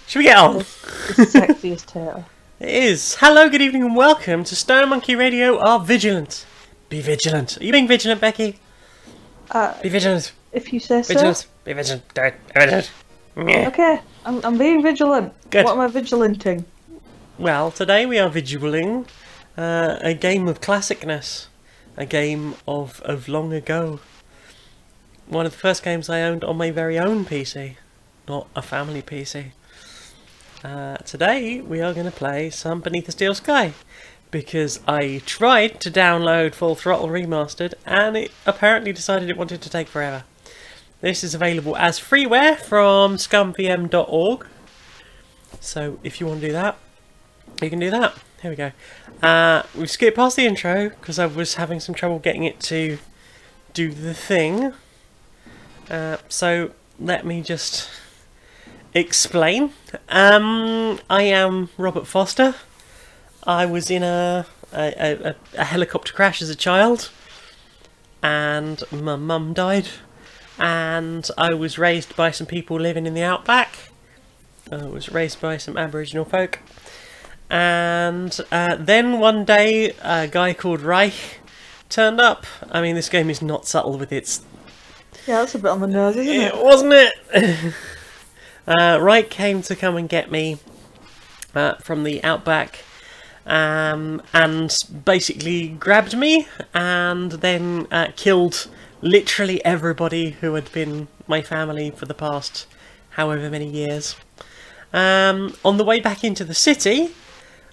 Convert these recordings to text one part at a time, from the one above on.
Should we get on? The sexiest tail. It is. Hello, good evening, and welcome to Stone Monkey Radio, our Vigilant. Be vigilant. Are you being vigilant, Becky? Be vigilant. If you say so. Vigilant. Be vigilant. Do it. Be vigilant. Yeah. Okay, I'm being vigilant. Good. What am I vigilanting? Well, today we are vigiling a game of classicness. A game of long ago. One of the first games I owned on my very own PC. Not a family PC. Today we are going to play some Beneath the Steel Sky. Because I tried to download Full Throttle Remastered and it apparently decided it wanted to take forever. This is available as freeware from scumvm.org. So if you want to do that, you can do that. Here we go. We've skipped past the intro because I was having some trouble getting it to do the thing. So let me just explain. I am Robert Foster. I was in a helicopter crash as a child, and my mum died, and I was raised by some people living in the outback. I was raised by some Aboriginal folk, and then one day a guy called Ray turned up. I mean, this game is not subtle with its... Yeah, that's a bit on the nose, isn't it? Wasn't it? Ray came to come and get me from the outback. And basically grabbed me and then killed literally everybody who had been my family for the past however many years. On the way back into the city,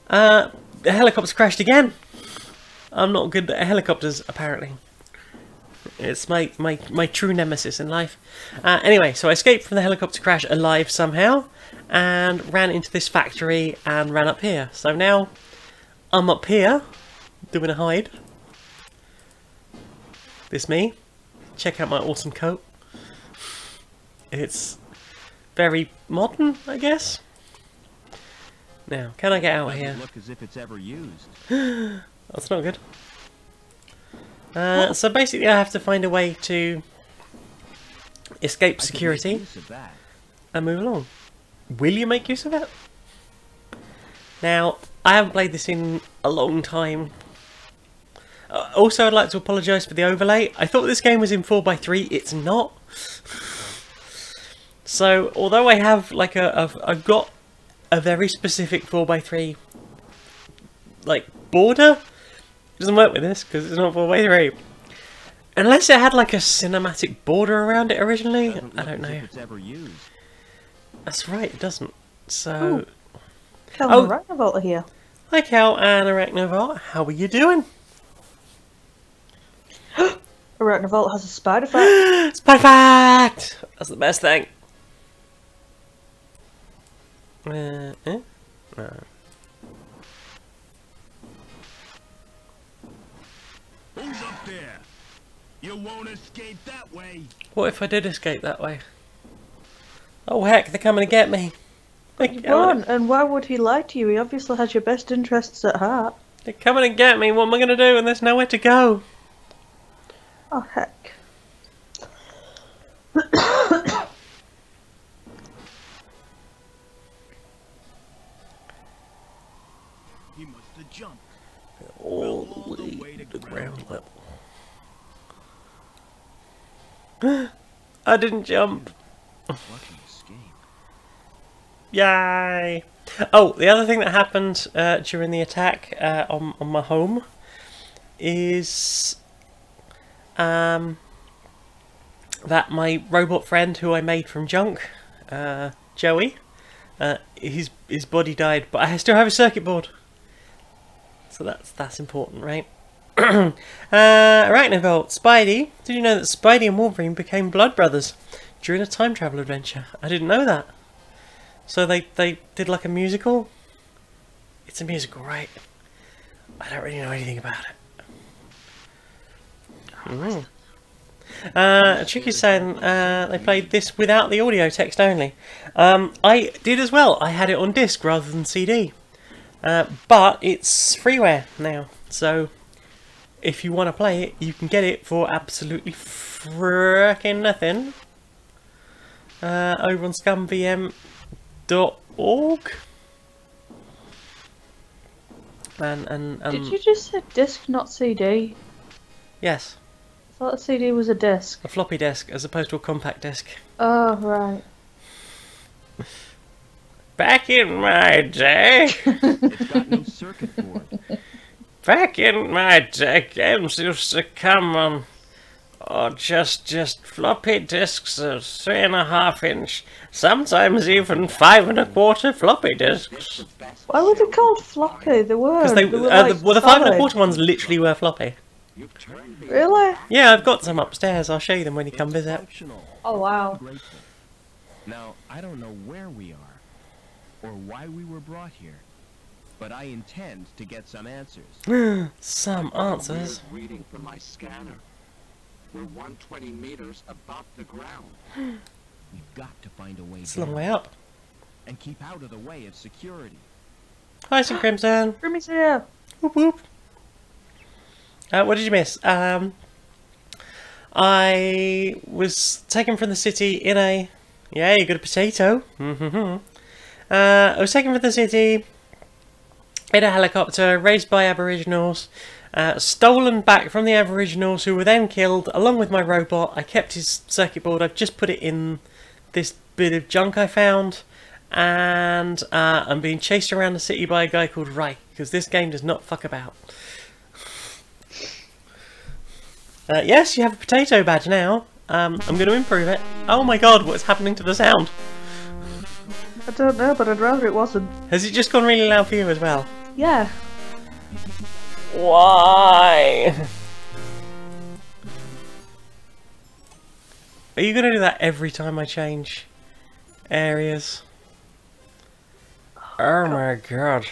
the helicopter crashed again. I'm not good at helicopters, apparently. It's my true nemesis in life. Anyway, so I escaped from the helicopter crash alive somehow and ran into this factory and ran up here. So now I'm up here, doing a hide. This me. Check out my awesome coat. It's very modern, I guess. Now, can I get out of here? Look as if it's ever used. That's not good. So basically I have to find a way to escape security and move along. Will you make use of it? Now, I haven't played this in a long time. Also, I'd like to apologise for the overlay. I thought this game was in 4:3. It's not. So, although I have like I've got a very specific 4:3 like border, it doesn't work with this because it's not 4:3. Unless it had like a cinematic border around it originally. I don't know. That's right, it doesn't. So. Ooh. Cal and Arachnovolt are here. Hi Cal and Arachnovolt, how are you doing? Arachnovolt has a spider fact. Spider fact! That's the best thing. No. Who's up there? You won't escape that way. What if I did escape that way? Oh heck, they're coming to get me. Ron, and why would he lie to you? He obviously has your best interests at heart. They're coming to get me. What am I going to do? And there's nowhere to go. Oh, heck. He must have jumped. All the way to ground level. I didn't jump. Yay! Oh, the other thing that happened during the attack on my home is that my robot friend who I made from junk, Joey, his body died, but I still have a circuit board. So that's important, right? Arachnovolt, Spidey. Did you know that Spidey and Wolverine became blood brothers during a time travel adventure? I didn't know that. So they did like a musical? It's a musical, right? I don't really know anything about it. Tricky's saying they played this without the audio, text only. I did as well. I had it on disc rather than CD. But it's freeware now. So if you want to play it, you can get it for absolutely frickin' nothing. Over on ScumVM And Did you just say disc, not CD? yes, I thought a CD was a disc. a floppy disk as opposed to a compact disc. Oh, right. Back in my day, It's got no circuit board. back in my day, games used to come on, just floppy disks of 3.5 inch, sometimes even 5 1/4 floppy disks. Why were they called floppy? They were. Because They were like the 5 solid. 1/4 ones literally were floppy. Really? Yeah, I've got some upstairs. I'll show you them when you come visit. Functional. Oh, wow. Grateful. Now, I don't know where we are, or why we were brought here, but I intend to get some answers. Some answers. Reading from my scanner. We're 120 meters above the ground. We've got to find a way It's a long down way up. and keep out of the way of security. Hi, St. Crimson. Grimmy's here. Whoop whoop. What did you miss? I was taken from the city in a... Yeah, you got a potato. I was taken from the city in a helicopter, raised by Aboriginals, stolen back from the Aboriginals, who were then killed, along with my robot. I kept his circuit board. I've just put it in this bit of junk I found. And I'm being chased around the city by a guy called Ray, because this game does not fuck about. Yes, you have a potato badge now. I'm going to improve it. Oh my god, what's happening to the sound? I don't know, but I'd rather it wasn't. Has it just gone really loud for you as well? Yeah. Why? Are you going to do that every time I change areas? Oh my god.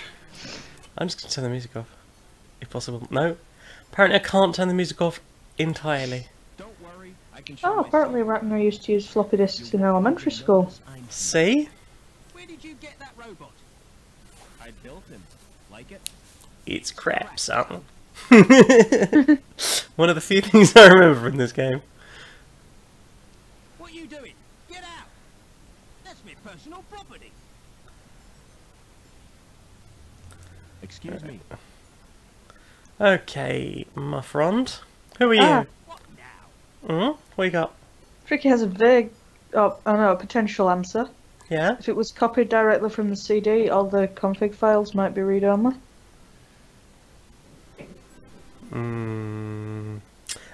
I'm just going to turn the music off, if possible. No. Apparently I can't turn the music off entirely. Don't worry, I can show Oh, apparently Ratner used to use floppy disks in elementary school. See? Where did you get that robot? I built him. Like it? It's crap, son. One of the few things I remember from this game. What are you doing? Get out! That's my personal property. Excuse me. Okay, my friend. Who are you? Ah. What now? What you got? Tricky has a vague, oh no, a potential answer. Yeah? If it was copied directly from the CD, all the config files might be read-only.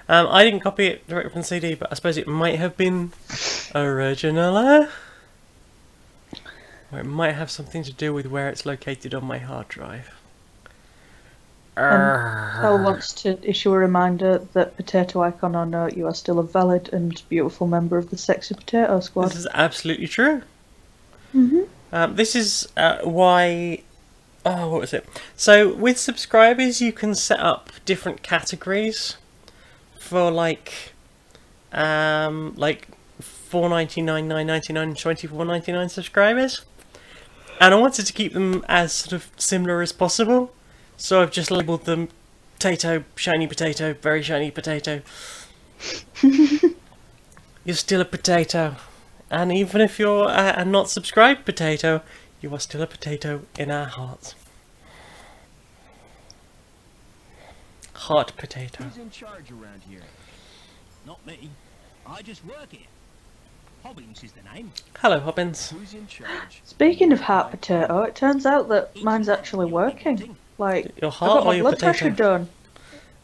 I didn't copy it directly from the CD, but I suppose it might have been originally. Or it might have something to do with where it's located on my hard drive. Hell wants to issue a reminder that Potato Icon or Note, you are still a valid and beautiful member of the Sexy Potato Squad. This is absolutely true. This is why... Oh, what was it? So, with subscribers, you can set up different categories for, like $4.99, $9.99, $24.99 subscribers. And I wanted to keep them as sort of similar as possible. So I've just labelled them potato, shiny potato, very shiny potato. You're still a potato. And even if you're a not subscribed potato, you are still a potato in our hearts. Heart potato. Who's in charge around here? Not me. I just work here. Hobbins is the name. Hello, Hobbins. Who's in charge? Speaking of heart potato, it turns out that mine's actually working. Like, Your I heart got or my your blood pressure potato? done,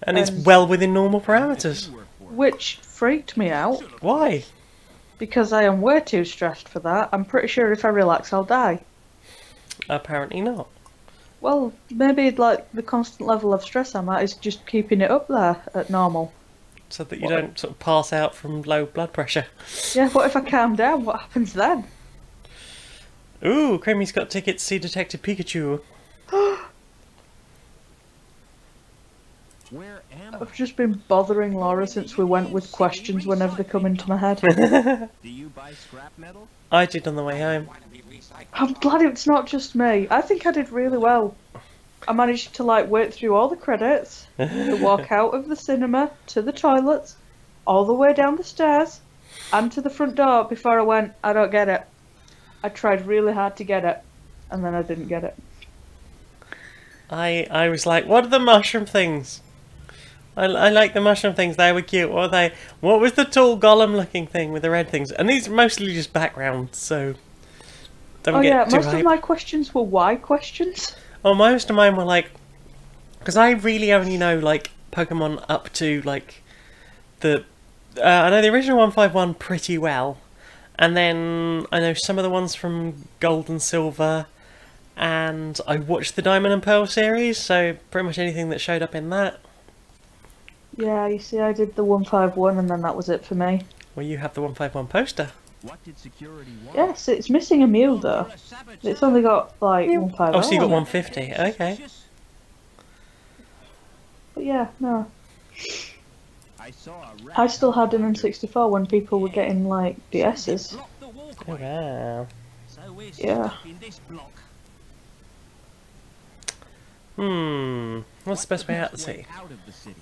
And it's well within normal parameters. which freaked me out Why? because I am way too stressed for that. I'm pretty sure if I relax, I'll die. Apparently not. Well, maybe like the constant level of stress I'm at is just keeping it up there at normal. So that you don't sort of pass out from low blood pressure. Yeah, what if I calm down? What happens then? Ooh, Creamy's got tickets to see Detective Pikachu. Where am I? I've just been bothering Laura since we went with questions whenever they come into my head. Do you buy scrap metal? I did on the way home. I'm glad it's not just me. I think I did really well. I managed to like wait through all the credits, to walk out of the cinema, to the toilets, all the way down the stairs, and to the front door before I went, I don't get it. I tried really hard to get it, and then I didn't get it. I was like, what are the mushroom things? I like the mushroom things. They were cute. What are they? What was the tall golem looking thing with the red things? And these are mostly just backgrounds, so don't get too most hyped. of my questions were why questions. Oh, most of mine were like, because I really only know like Pokemon up to like the. I know the original 151 pretty well, and then I know some of the ones from Gold and Silver, and I watched the Diamond and Pearl series, so pretty much anything that showed up in that. Yeah, you see, I did the 151, and then that was it for me. Well, you have the 151 poster. What did security want? Yes, it's missing a Mew though. It's only got like 151. Oh, so you got 150. Okay. But yeah, no. I I still had an N64 when people were getting like DS's. Oh, wow. Yeah. What's the best way out of the city?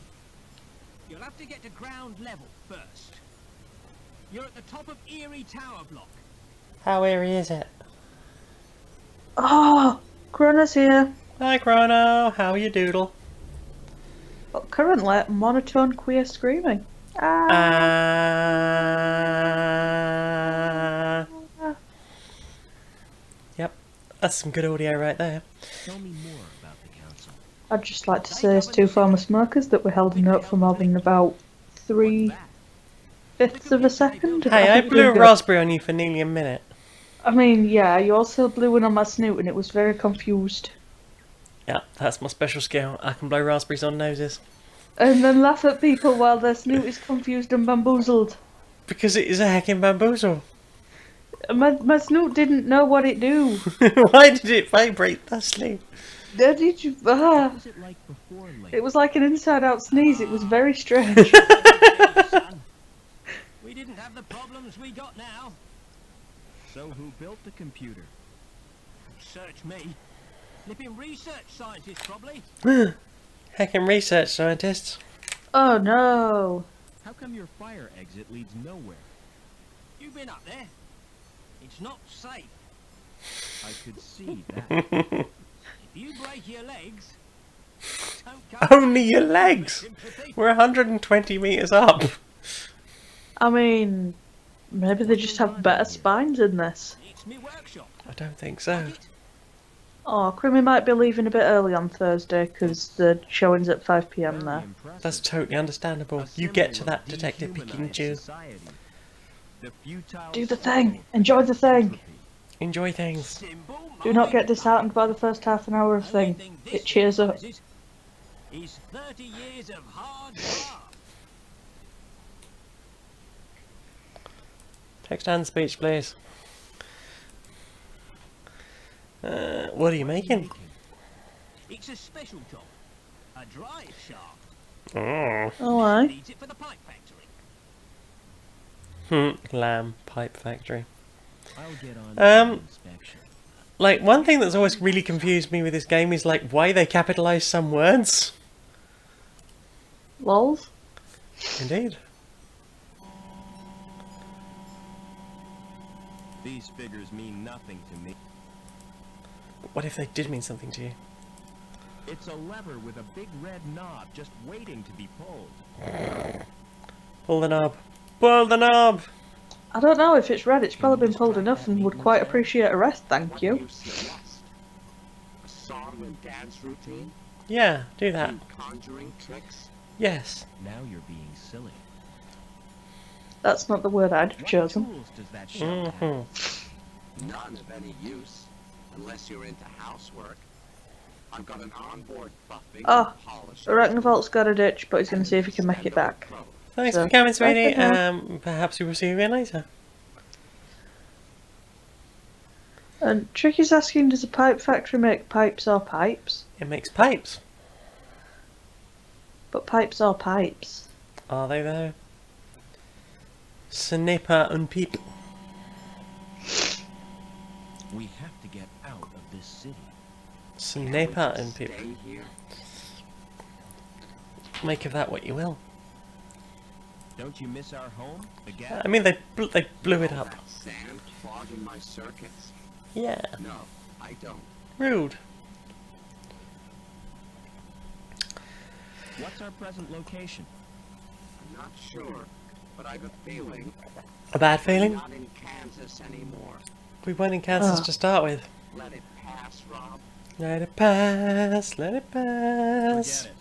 You'll have to get to ground level first. You're at the top of Eerie Tower Block. How eerie is it? Oh, Chrono's here. Hi, Chrono. How are you, Doodle? But currently, monotone queer screaming. Yep, that's some good audio right there. Tell me more about the council. I'd just like to say as two former smokers that we held a note for more than about 3/5 of a second. Hey, I think blew a we're good. raspberry on you for nearly a minute. I mean, yeah, you also blew one on my snoot and it was very confused. Yeah, that's my special skill. I can blow raspberries on noses. And then laugh at people while their snoot is confused and bamboozled. Because it is a heckin' bamboozle. My snoot didn't know what it do. Why did it vibrate thusly? Did you? What was it like before It was like an inside-out sneeze. It was very strange. We didn't have the problems we got now. So who built the computer? Search me. Flipping research scientist, probably. Heckin' research scientists. Oh no. How come your fire exit leads nowhere? You've been up there. It's not safe. I could see that. If you break your legs, don't come Only your legs! We're 120 metres up. I mean, maybe they just have better spines in this. It's me workshop. I don't think so. Oh, Crimmy might be leaving a bit early on Thursday because the showing's at 5 PM there. That's totally understandable. You get to that, Detective Pikachu. Do the thing. Enjoy the thing. Enjoy things. Do not get disheartened by the first half an hour of thing. It cheers up. Is 30 years of hard graft. Text and speech, please. What are you making? It's a special job. A drive shaft. Oh. Oh, aye. Needs it for the pipe factory. Lamb pipe factory. I'll get on inspection. Like, one thing that's always really confused me with this game is, like, why they capitalise some words. Lols. Indeed. These figures mean nothing to me. But what if they did mean something to you? It's a lever with a big red knob just waiting to be pulled. Pull the knob. Pull the knob! I don't know if it's red. It's probably been pulled enough and would quite appreciate a rest, thank you. A song and dance routine? Yeah, do that. Conjuring tricks? Yes. Now you're being silly. That's not the word I'd have What chosen. tools does that shop have? None of any use, unless you're into housework. I've got an onboard buffing Oh, polisher. Arachnovolt's got a ditch, but he's going to see if he can make it back. Thanks So, for coming, sweetie. bye for now. Perhaps we will see you again later. And Tricky's asking, does a pipe factory make pipes or pipes? It makes pipes. But pipes or pipes? Are they though? Snipper and peep. We have to get out of this city. Snipper and peep. Stay here. Make of that what you will. Don't you miss our home? The gas? I mean, they blew it All up. that sand clogging my circuits? Yeah. No, I don't. Rude. What's our present location? I'm not sure, but I've a feeling A bad we're feeling? not in Kansas anymore. We weren't in Kansas to start with. Let it pass, Rob. Let it pass, let it pass. Forget it.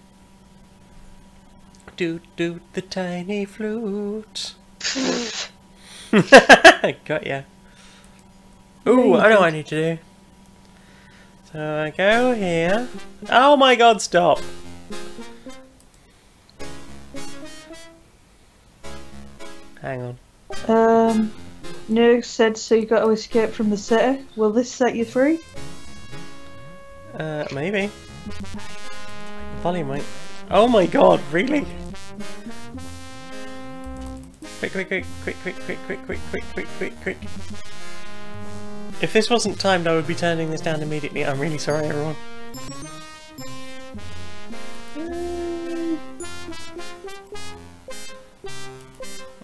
Doot doot the tiny flute. Got ya. Ooh, I know what I need to do. So I go here. Oh my god, stop! Hang on. Nurse said, so you got to escape from the city. Will this set you free? Maybe. Volume might. Oh my god, really? Quick, quick, quick, quick, quick, quick, quick, quick, quick, quick, quick, quick. If this wasn't timed, I would be turning this down immediately. I'm really sorry, everyone.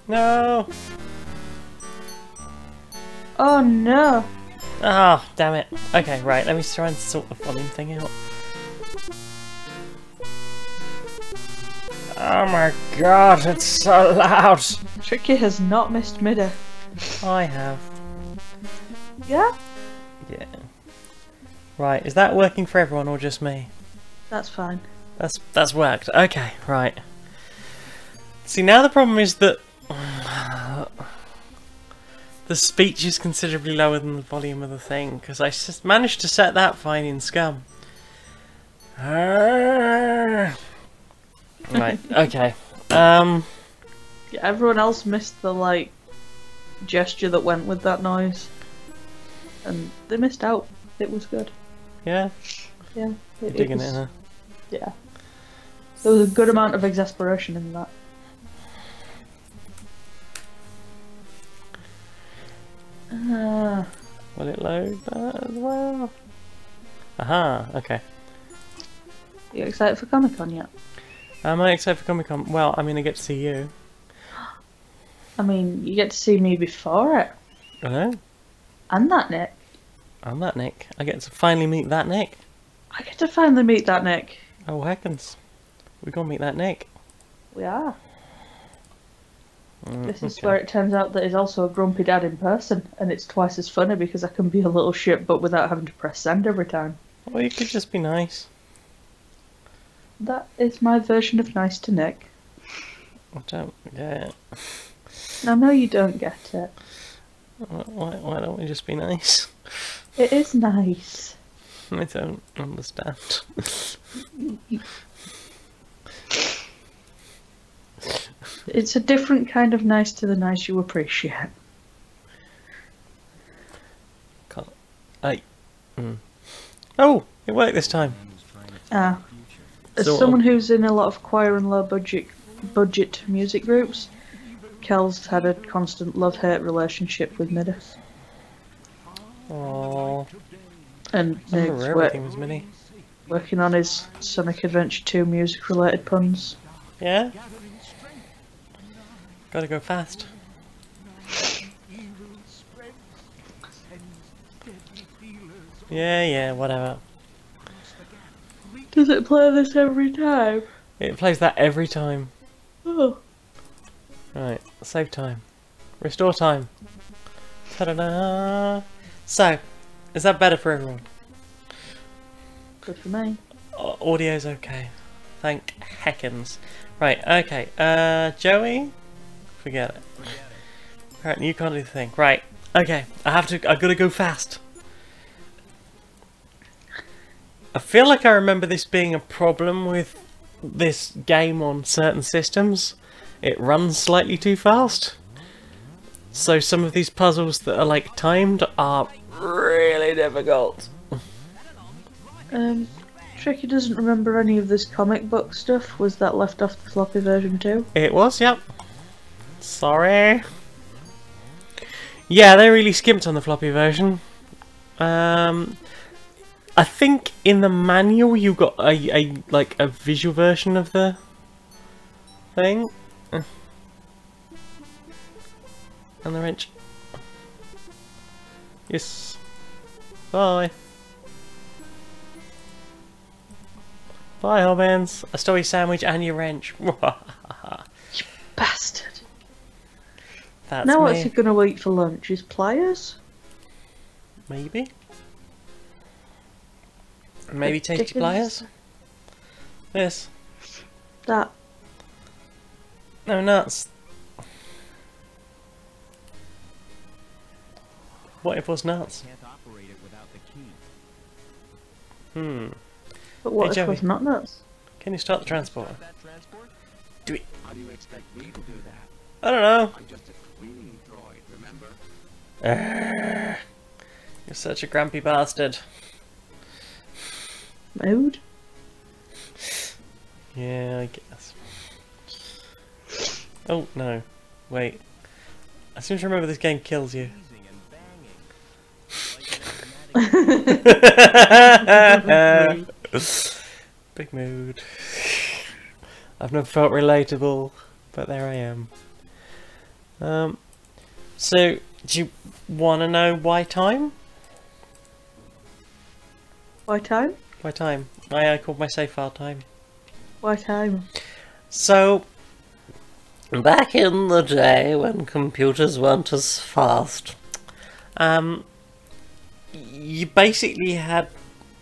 No! Oh no! Ah, oh, damn it. Okay, right, let me try and sort the volume thing out. Oh my god, it's so loud! Tricky has not missed MIDI. I have. Yeah? Yeah. Right, is that working for everyone or just me? That's fine. That's worked. Okay, right. See, now the problem is that the speech is considerably lower than the volume of the thing, because I just managed to set that fine in Scum. Right, okay. Yeah, everyone else missed the, like, gesture that went with that noise. And they missed out. It was good. Yeah? Yeah. You're digging was, it, huh? Yeah. There was a good amount of exasperation in that. Will it load that as well? Aha, okay. You excited for Comic Con yet? Am I excited for Comic Con? Well, I mean, I get to see you. I mean, you get to see me before it. I know. And that Nick. I'm that Nick. I get to finally meet that Nick. I get to finally meet that Nick. Oh, heckins. We're gonna meet that Nick. We are. This is okay. where it turns out that he's also a grumpy dad in person, and it's twice as funny because I can be a little shit but without having to press send every time. Well, you could just be nice. That is my version of nice to Nick. I don't get it. I know you don't get it. Why don't we just be nice? It is nice. I don't understand. It's a different kind of nice to the nice you appreciate. Oh, it worked this time. Ah. As Sort of. someone who's in a lot of choir and low budget music groups, Kel's had a constant love-hate relationship with MIDI. Aww. And I remember Nick's everything was mini. working on his Sonic Adventure 2 music-related puns. Yeah? Gotta go fast. Yeah, whatever. Does it play this every time? It plays that every time. Oh. Right, save time. Restore time. Ta-da-da! So, is that better for everyone? Good for me. Audio's okay. Thank heckins. Right, okay. Joey? Forget it. Right, you can't do the thing. Right, okay. I've gotta go fast. I feel like I remember this being a problem with this game on certain systems. It runs slightly too fast. So some of these puzzles that are like timed are really difficult. Tricky doesn't remember any of this comic book stuff. Was that left off the floppy version too? It was, yep. Sorry. Yeah, they really skimped on the floppy version. I think in the manual you got a visual version of the thing. And the wrench. Yes. Bye. Bye, Hobbins. I stole your sandwich and your wrench. Bastard. That's Now me. what's he gonna eat for lunch? His pliers? Maybe. Maybe tasty Dickens. pliers. This. That. No nuts. What if it was nuts? Can't operate it without the key. But what Hey, if it Joey. was not nuts? Can you start the transporter? That transport? Do it. How do you expect me to do that? I don't know. I'm just a cleaning droid, remember? You're such a grumpy bastard. Mood? Yeah, I guess. Oh, no. Wait. I seem to remember this game kills you. Teasing and banging. Like an automatic. Big mood. I've never felt relatable, but there I am. So, do you want to know why time? Why time? Why time? Why I called my save file time. Why time? So, back in the day when computers weren't as fast, you basically had,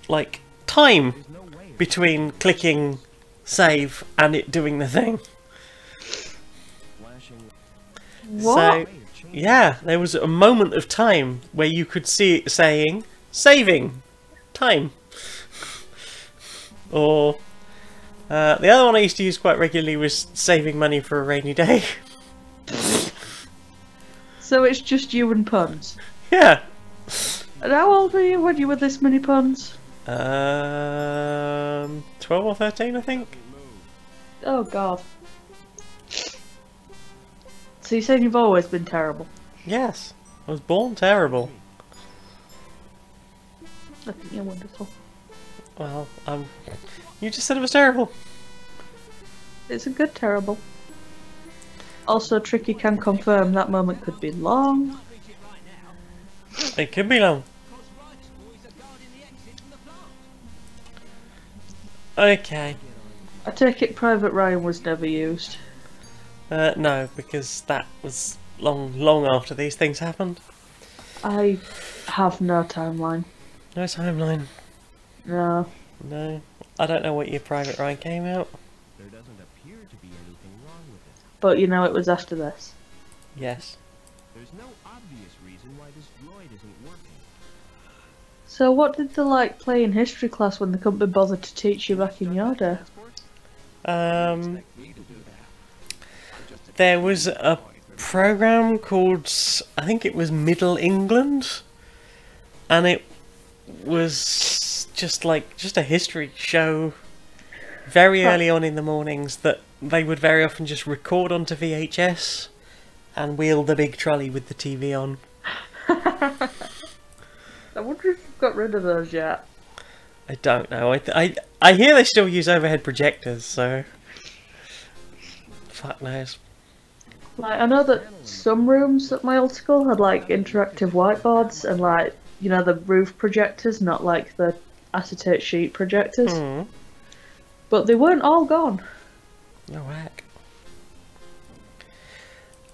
like, time There's no way of between clicking save and it doing the thing. flashing. What? So, Way of changing. yeah, there was a moment of time where you could see it saying, saving time. Or, the other one I used to use quite regularly was saving money for a rainy day. So it's just you and puns. Yeah. And how old were you when you were this many puns? 12 or 13, I think. Oh god. So you're saying you've always been terrible? Yes. I was born terrible. I think you're wonderful. Well, you just said it was terrible. It's a good terrible. Also, Tricky can confirm that moment could be long. It could be long. Okay. I take it Private Ryan was never used. No, because that was long after these things happened. I have no timeline. No timeline. No. No. I don't know what year Private Ryan came out. There doesn't appear to be anything wrong with it. But you know it was after this. Yes. There's no obvious reason why this droid isn't working. So what did they like play in history class when they couldn't be bothered to teach you back in your day? Um, Expect me to do that? I'm just a there was a droid, remember? program called, I think it was Middle England, and it was just a history show very early on in the mornings that they would very often just record onto VHS and wheel the big trolley with the TV on. I wonder if you've got rid of those yet. I don't know. I hear they still use overhead projectors, so fuck knows. Like, I know that some rooms at my old school had like interactive whiteboards and like, you know, the roof projectors, not like the acetate sheet projectors. Hmm. But they weren't all gone. No whack.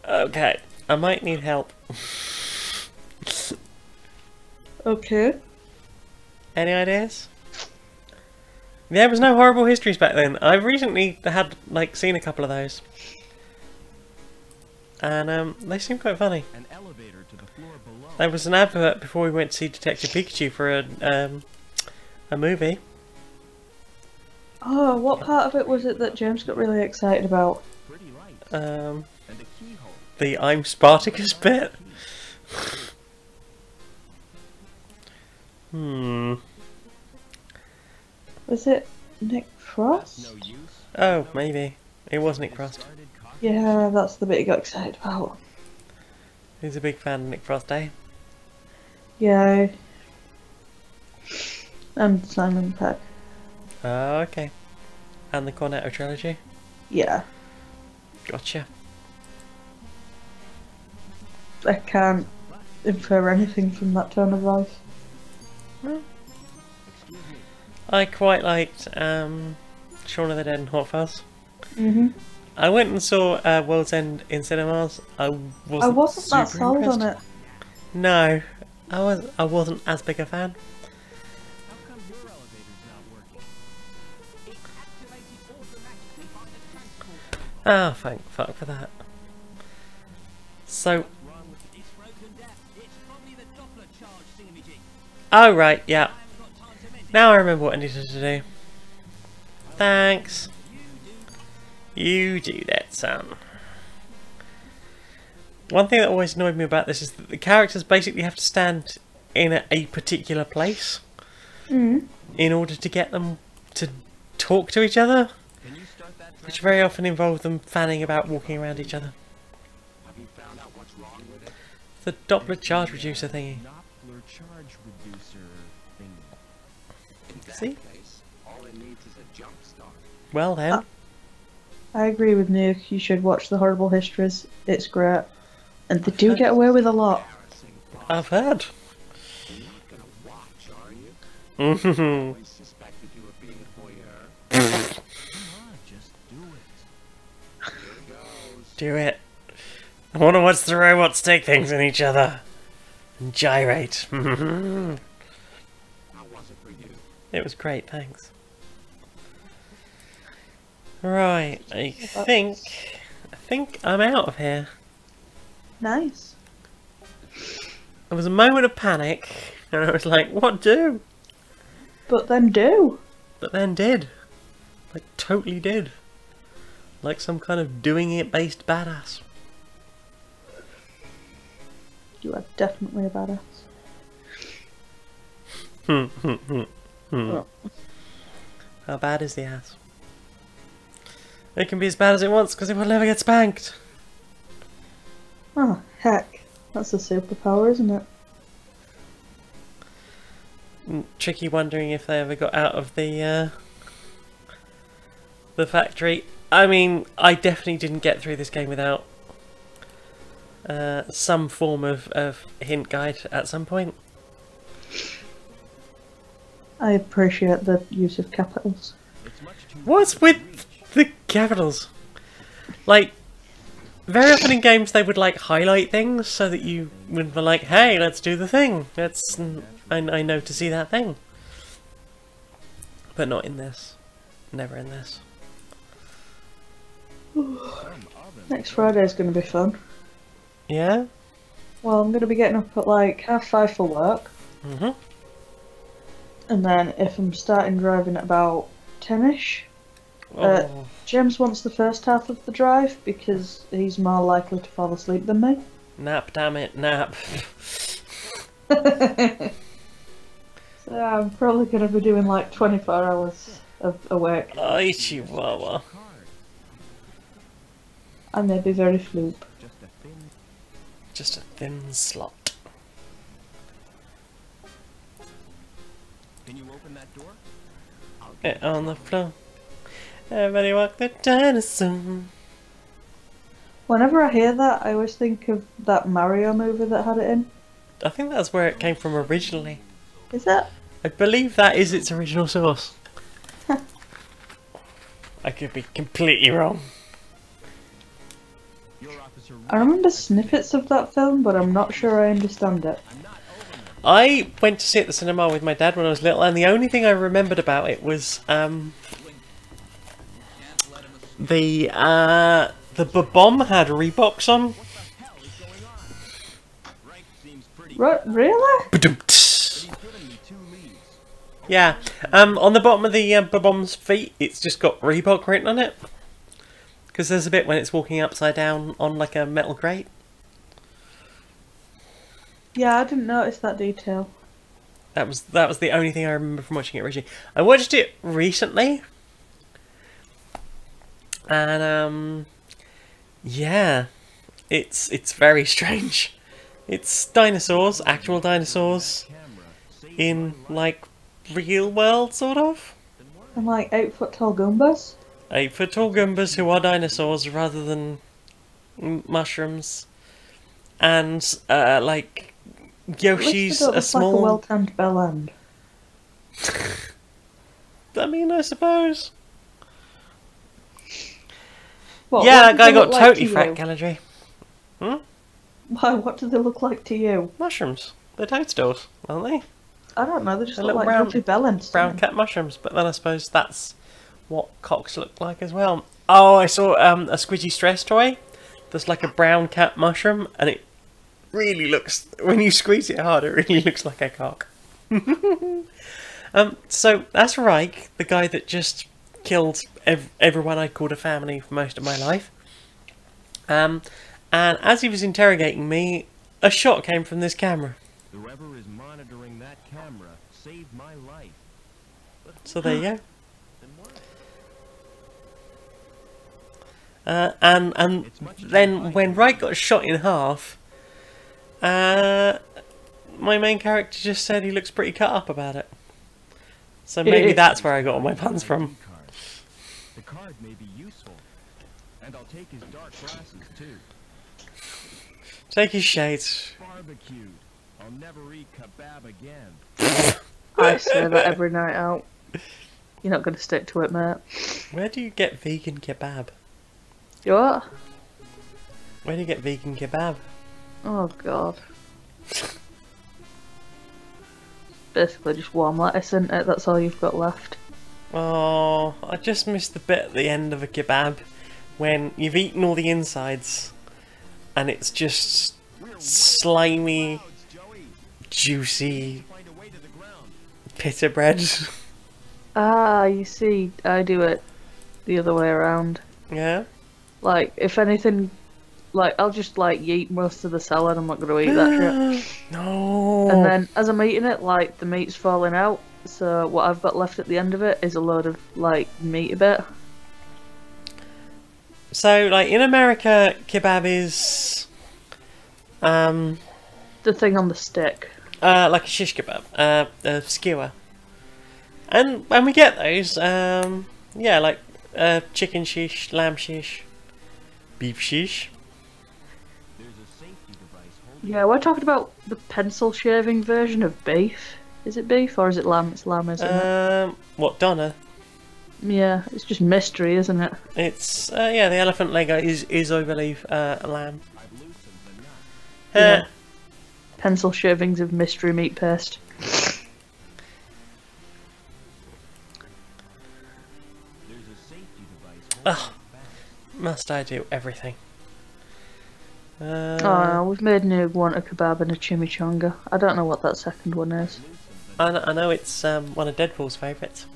Okay, I might need help. Okay. Any ideas? There was no horrible histories back then. I've recently had seen a couple of those, and they seem quite funny. An elevator to the floor below. There was an advert before we went to see Detective Pikachu for a movie. Oh, what part of it was it that James got really excited about? Pretty lights. Um, And a keyhole. the I'm Spartacus bit. Was it Nick Frost? No use. Oh, maybe. It was Nick Frost. Started cock- Yeah, that's the bit he got excited about. He's a big fan of Nick Frost, eh? Yeah. And Simon Peck. Oh, okay. And the Cornetto trilogy? Yeah. Gotcha. I can't infer anything from that tone of voice. I quite liked Shaun of the Dead and Hot Fuzz. Mhm. I went and saw World's End in cinemas. I wasn't that super sold impressed. on it. No, I wasn't as big a fan. How come your elevator's not working? It's activated automatically by the transport. Oh, thank fuck for that. So, What's wrong with this broken down? It's probably the Doppler charge thingamajig. oh right, yeah. I haven't got time to mend it. Now I remember what I needed to do. Thanks. You do that, son. One thing that always annoyed me about this is that the characters basically have to stand in a particular place in order to get them to talk to each other, Can you start that which very often involve them fanning about walking around each other. Have you found out what's wrong with it? The Doppler charge reducer thingy. Doppler charge reducer thing? In that See? case, all it needs is a jump start. Well then. I agree with Nuke. You should watch The Horrible Histories. It's great. And they do get away with a lot. Embarrassing. I've heard. You're not gonna watch, are you? Mhm. Always suspected you of being a voyeur. Come on, just do it. Here it goes. Do it. I want to watch the robots take things in each other. And gyrate. How was it for you? It was great, thanks. Right, I think I'm out of here. Nice. There was a moment of panic, and I was like, what do? But then do. But then did. Like, totally did. Like some kind of doing it based badass. You are definitely a badass. Oh. How bad is the ass? It can be as bad as it wants because it will never get spanked. Oh, heck. That's a superpower, isn't it? Tricky wondering if they ever got out of the factory. I mean, I definitely didn't get through this game without some form of hint guide at some point. I appreciate the use of capitals. It's much too What's with the capitals? Like, very often in games they would like highlight things so that you would be like, hey, let's do the thing. I know to see that thing. But not in this. Never in this. Next Friday's going to be fun. Yeah? Well, I'm going to be getting up at like 5:30 for work. Mm-hmm. And then if I'm starting driving at about 10ish, Oh. James wants the first half of the drive because he's more likely to fall asleep than me. Nap, damn it, nap. So I'm probably going to be doing like 24 hours of awake. Ay, chihuahua. I may be very floop. just a thin. Just a thin slot. Can you open that door? Get on the floor. Everybody walk the dinosaur. Whenever I hear that, I always think of that Mario movie that had it in. I think that's where it came from originally. Is that? I believe that is its original source. I could be completely wrong. Your officer. I remember snippets of that film, but I'm not sure I understand it. I'm not over now. I went to see it at the cinema with my dad when I was little, and the only thing I remembered about it was the bomb had Reeboks on. What the hell is going on? Rank seems pretty. Really? He's given me 2 leads. Yeah, on the bottom of the bomb's feet, it's just got Reebok written on it. Because there's a bit when it's walking upside down on like a metal grate. Yeah, I didn't notice that detail. That was the only thing I remember from watching it originally. I watched it recently, and yeah, it's very strange. It's dinosaurs, actual dinosaurs, in like real world sort of. And like 8-foot tall Goombas. 8-foot tall Goombas who are dinosaurs rather than mushrooms. and like Yoshi's At least they don't a look small. like a well-tanned bell end. I mean, I suppose. What, Yeah, what that do guy they got look totally like fat, Galadriel. Hmm? Why? What do they look like to you? Mushrooms. They're toadstools, aren't they? I don't know. They just They're look little like lovely bell ends. to brown me. cat mushrooms. But then I suppose that's what cocks look like as well. Oh, I saw a Squidgy Stress toy. There's like a brown cat mushroom, and it really looks, when you squeeze it hard, it really looks like a cock. So that's Reich, the guy that just killed everyone I called a family for most of my life. And as he was interrogating me, a shot came from this camera. Whoever is monitoring that camera saved my life. So there you go. Then what? And then when Reich got shot in half, my main character just said he looks pretty cut up about it. So maybe that's where I got all my puns from. The card may be useful, and I'll take his dark glasses too. Take his shades. Barbecued. I'll never eat kebab again. I say that every night out. You're not going to stick to it, mate. Where do you get vegan kebab? You what? Where do you get vegan kebab? Oh god. Basically just warm lettuce, isn't it? That's all you've got left. Oh, I just missed the bit at the end of a kebab when you've eaten all the insides and it's just slimy, juicy pita bread. Ah, you see, I do it the other way around. Yeah? Like, if anything, like, I'll just, like, eat most of the salad, I'm not going to eat that shit. No. And then, as I'm eating it, like, the meat's falling out, so what I've got left at the end of it is a load of, like, meaty bit. So, like, in America, kebab is The thing on the stick. like a shish kebab, a skewer. And when we get those, yeah, like chicken shish, lamb shish, beef shish. There's a safety device holding. Yeah, we're talking about the pencil shaving version of beef. Is it beef or is it lamb? It's lamb, isn't it? What, Donna? Yeah, it's just mystery, isn't it? It's, yeah, the elephant leg is I believe, a lamb. I've loosened the nut. Yeah. Pencil shavings of mystery meat paste. There's a safety device Ugh. holding it back. Must I do everything? Oh no, we've made new one a kebab and a chimichanga. I don't know what that second one is. I know it's one of Deadpool's favourites.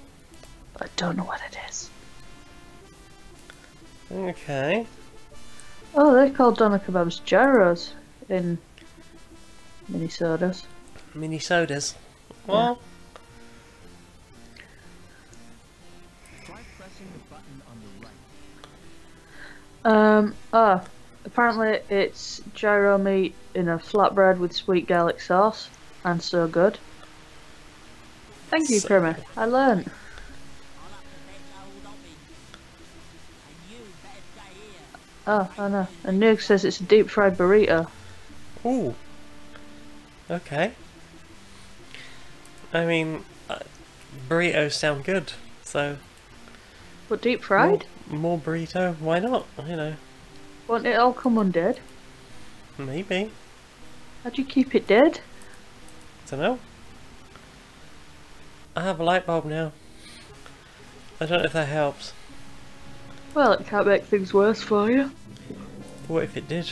I don't know what it is. Okay. Oh, they call doner kebabs gyros in Minnesota's. Mini sodas. Well, Try pressing the button on the right. Apparently it's gyro meat in a flatbread with sweet garlic sauce, and so good. Thank you, So Primer. I learned. Oh, I know. And Noog says it's a deep fried burrito. ooh. Okay. I mean, burritos sound good, so But deep fried? more burrito. Why not? You know, Won't it all come undead? maybe. How'd you keep it dead? Don't know. I have a light bulb now. I don't know if that helps. Well, it can't make things worse for you. What if it did?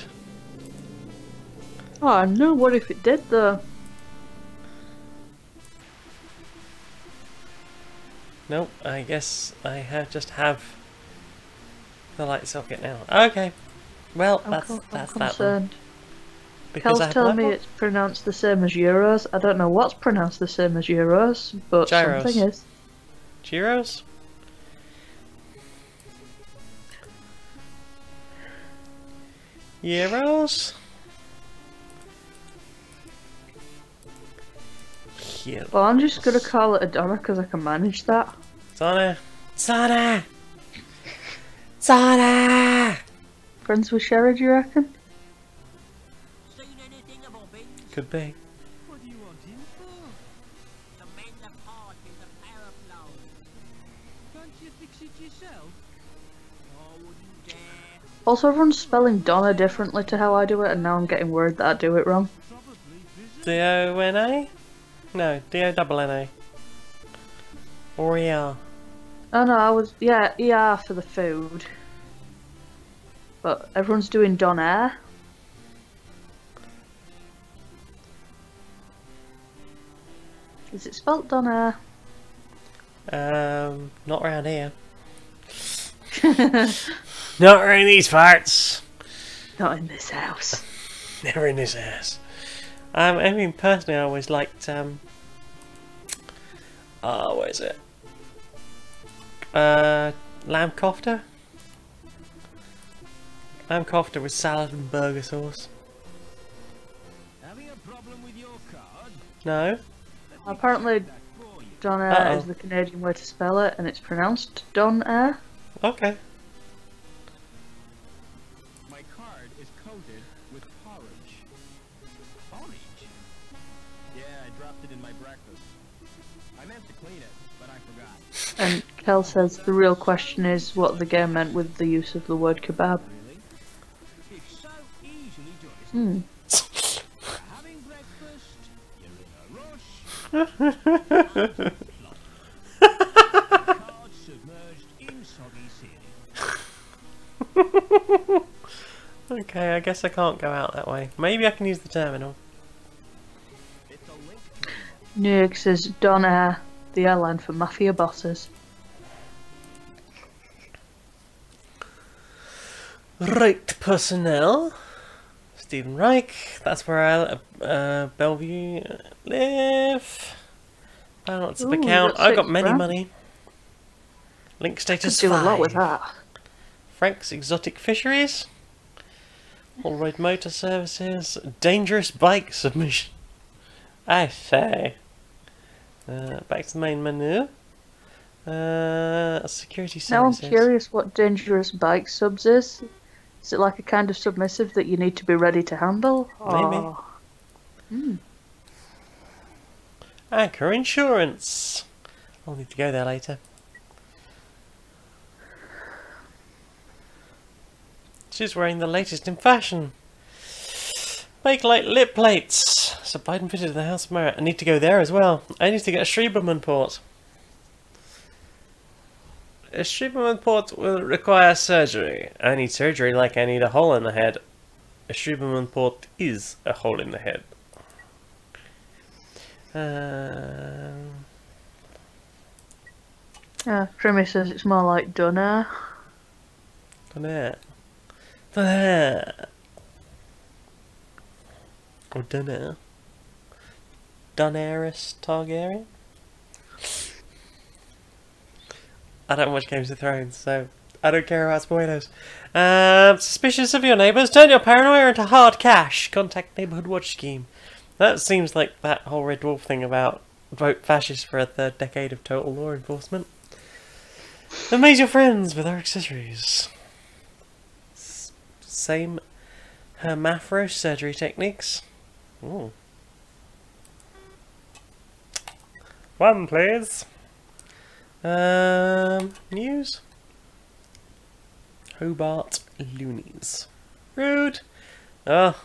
Oh no, what if it did though? Nope, I guess I just have the light socket now. Okay. Well, I'm that's that one. concerned. Because I Cal's have a telling light me bulb? it's pronounced the same as euros. I don't know what's pronounced the same as euros, but Gyros. something is. Gyros? Euros? Here. Well, I'm just gonna call it a doner because I can manage that. Sana! Sana! Sana! Friends with Sherry, do you reckon? Could be. What do you want him for? To mend the part in the paraflow. Can't you fix it yourself? Oh, wouldn't dare. Also, everyone's spelling Donna differently to how I do it, and now I'm getting worried that I do it wrong. Probably busy. D-O-N-A? No, D-O-N-N-A. Or E-R. Oh no, I was, yeah, ER for the food. But everyone's doing Donair. Is it spelt Donair? Not around here. Not around these parts. Not in this house. Never in this house. I mean, personally, I always liked, what is it? Lamb kofta? Lamb kofta with salad and burger sauce. Having a problem with your card? No? Apparently, For you. Donair Uh-oh. is the Canadian way to spell it, and it's pronounced Donair. Okay. My card is coated with porridge. Porridge? Yeah, I dropped it in my breakfast. I meant to clean it, but I forgot. And Kel says the real question is what the game meant with the use of the word kebab. Really? It's so easily done. Hmm. Having breakfast, you're in a rush. Card submerged in soggy cereal. Okay, I guess I can't go out that way. Maybe I can use the terminal. It's a link to Nurg says Donair, the airline for mafia bosses. Right, personnel. Stephen Reich, that's where Bellevue live. Balance of Ooh, account. that's I got 6 many grand. money. Link Could status do a 5. lot with that. Frank's Exotic Fisheries. All Road Motor Services. Dangerous Bike Submission. I say. Back to the main menu. Security Now I'm Services. curious what dangerous bike subs is. Is it like a kind of submissive that you need to be ready to handle? Maybe. Or... Hmm. Anchor Insurance. I'll need to go there later. She's wearing the latest in fashion. Bakelite lip plates. Supplied and fitted to the House of Merit. I need to go there as well. I need to get a Schreberman port. A Schreberman port will require surgery. I need surgery like I need a hole in the head. A Schreberman port is a hole in the head. Trimmy says it's more like Donair. Dunno. Dunno. Or Dunno. Daenerys Targaryen? I don't watch Games of Thrones, so I don't care about spoilers. Suspicious of your neighbours? Turn your paranoia into hard cash. Contact Neighbourhood Watch Scheme. That seems like that whole Red Dwarf thing about vote fascist for a third decade of total law enforcement. Amaze your friends with our accessories. Same hermaphro surgery techniques. Ooh. One, please. News. Hobart Loonies. Rude. Oh,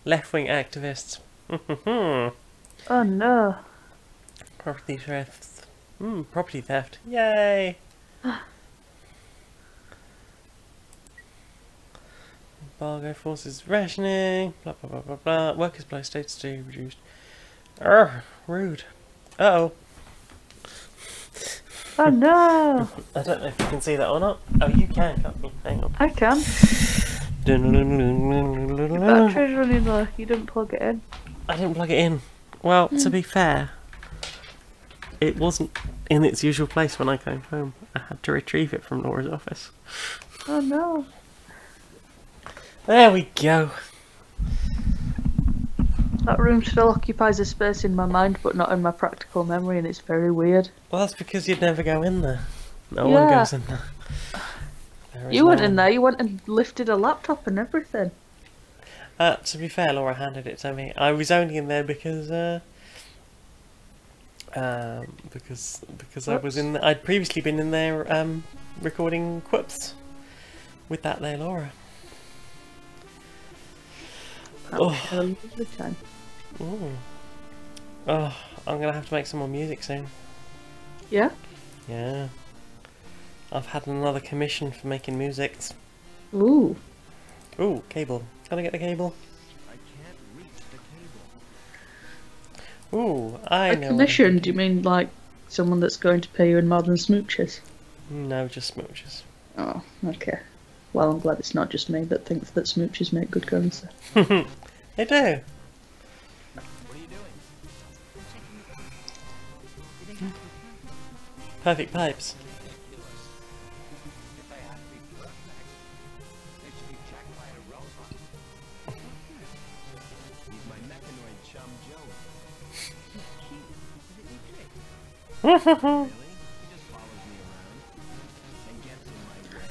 left-wing activists. Oh no. Property theft. Property theft. Yay. Embargo forces rationing. Blah blah blah blah blah. Workers' blow status to reduced. Rude. Uh-oh. Oh no. I don't know if you can see that or not. Oh, you can, can't you? Hang on. I can. Battery's running low. You didn't plug it in. I didn't plug it in. Well, to be fair, it wasn't in its usual place when I came home. I had to retrieve it from Laura's office. Oh no. There we go. That room still occupies a space in my mind, but not in my practical memory, and it's very weird. Well, that's because you'd never go in there. No one Yeah. goes in there. There is You went no in one. there. You went and lifted a laptop and everything. To be fair, Laura handed it to me. I was only in there because I was in. I'd previously been in there recording quips with that there Laura. That was a lovely time. Ooh. Oh, I'm gonna have to make some more music soon. Yeah? Yeah. I've had another commission for making music. Ooh. Ooh, cable. Can I get the cable? I can't reach the cable. Ooh, I A know. commission? Do you mean like someone that's going to pay you in more than smooches? No, just smooches. Oh, okay. Well, I'm glad it's not just me that thinks that smooches make good currency. They do. What are you doing? Perfect pipes. If they have to be perfect, they should be checked by a robot. He's my mechanoid chum Joey. Ooh, Really? He just follows me around and gets in my way.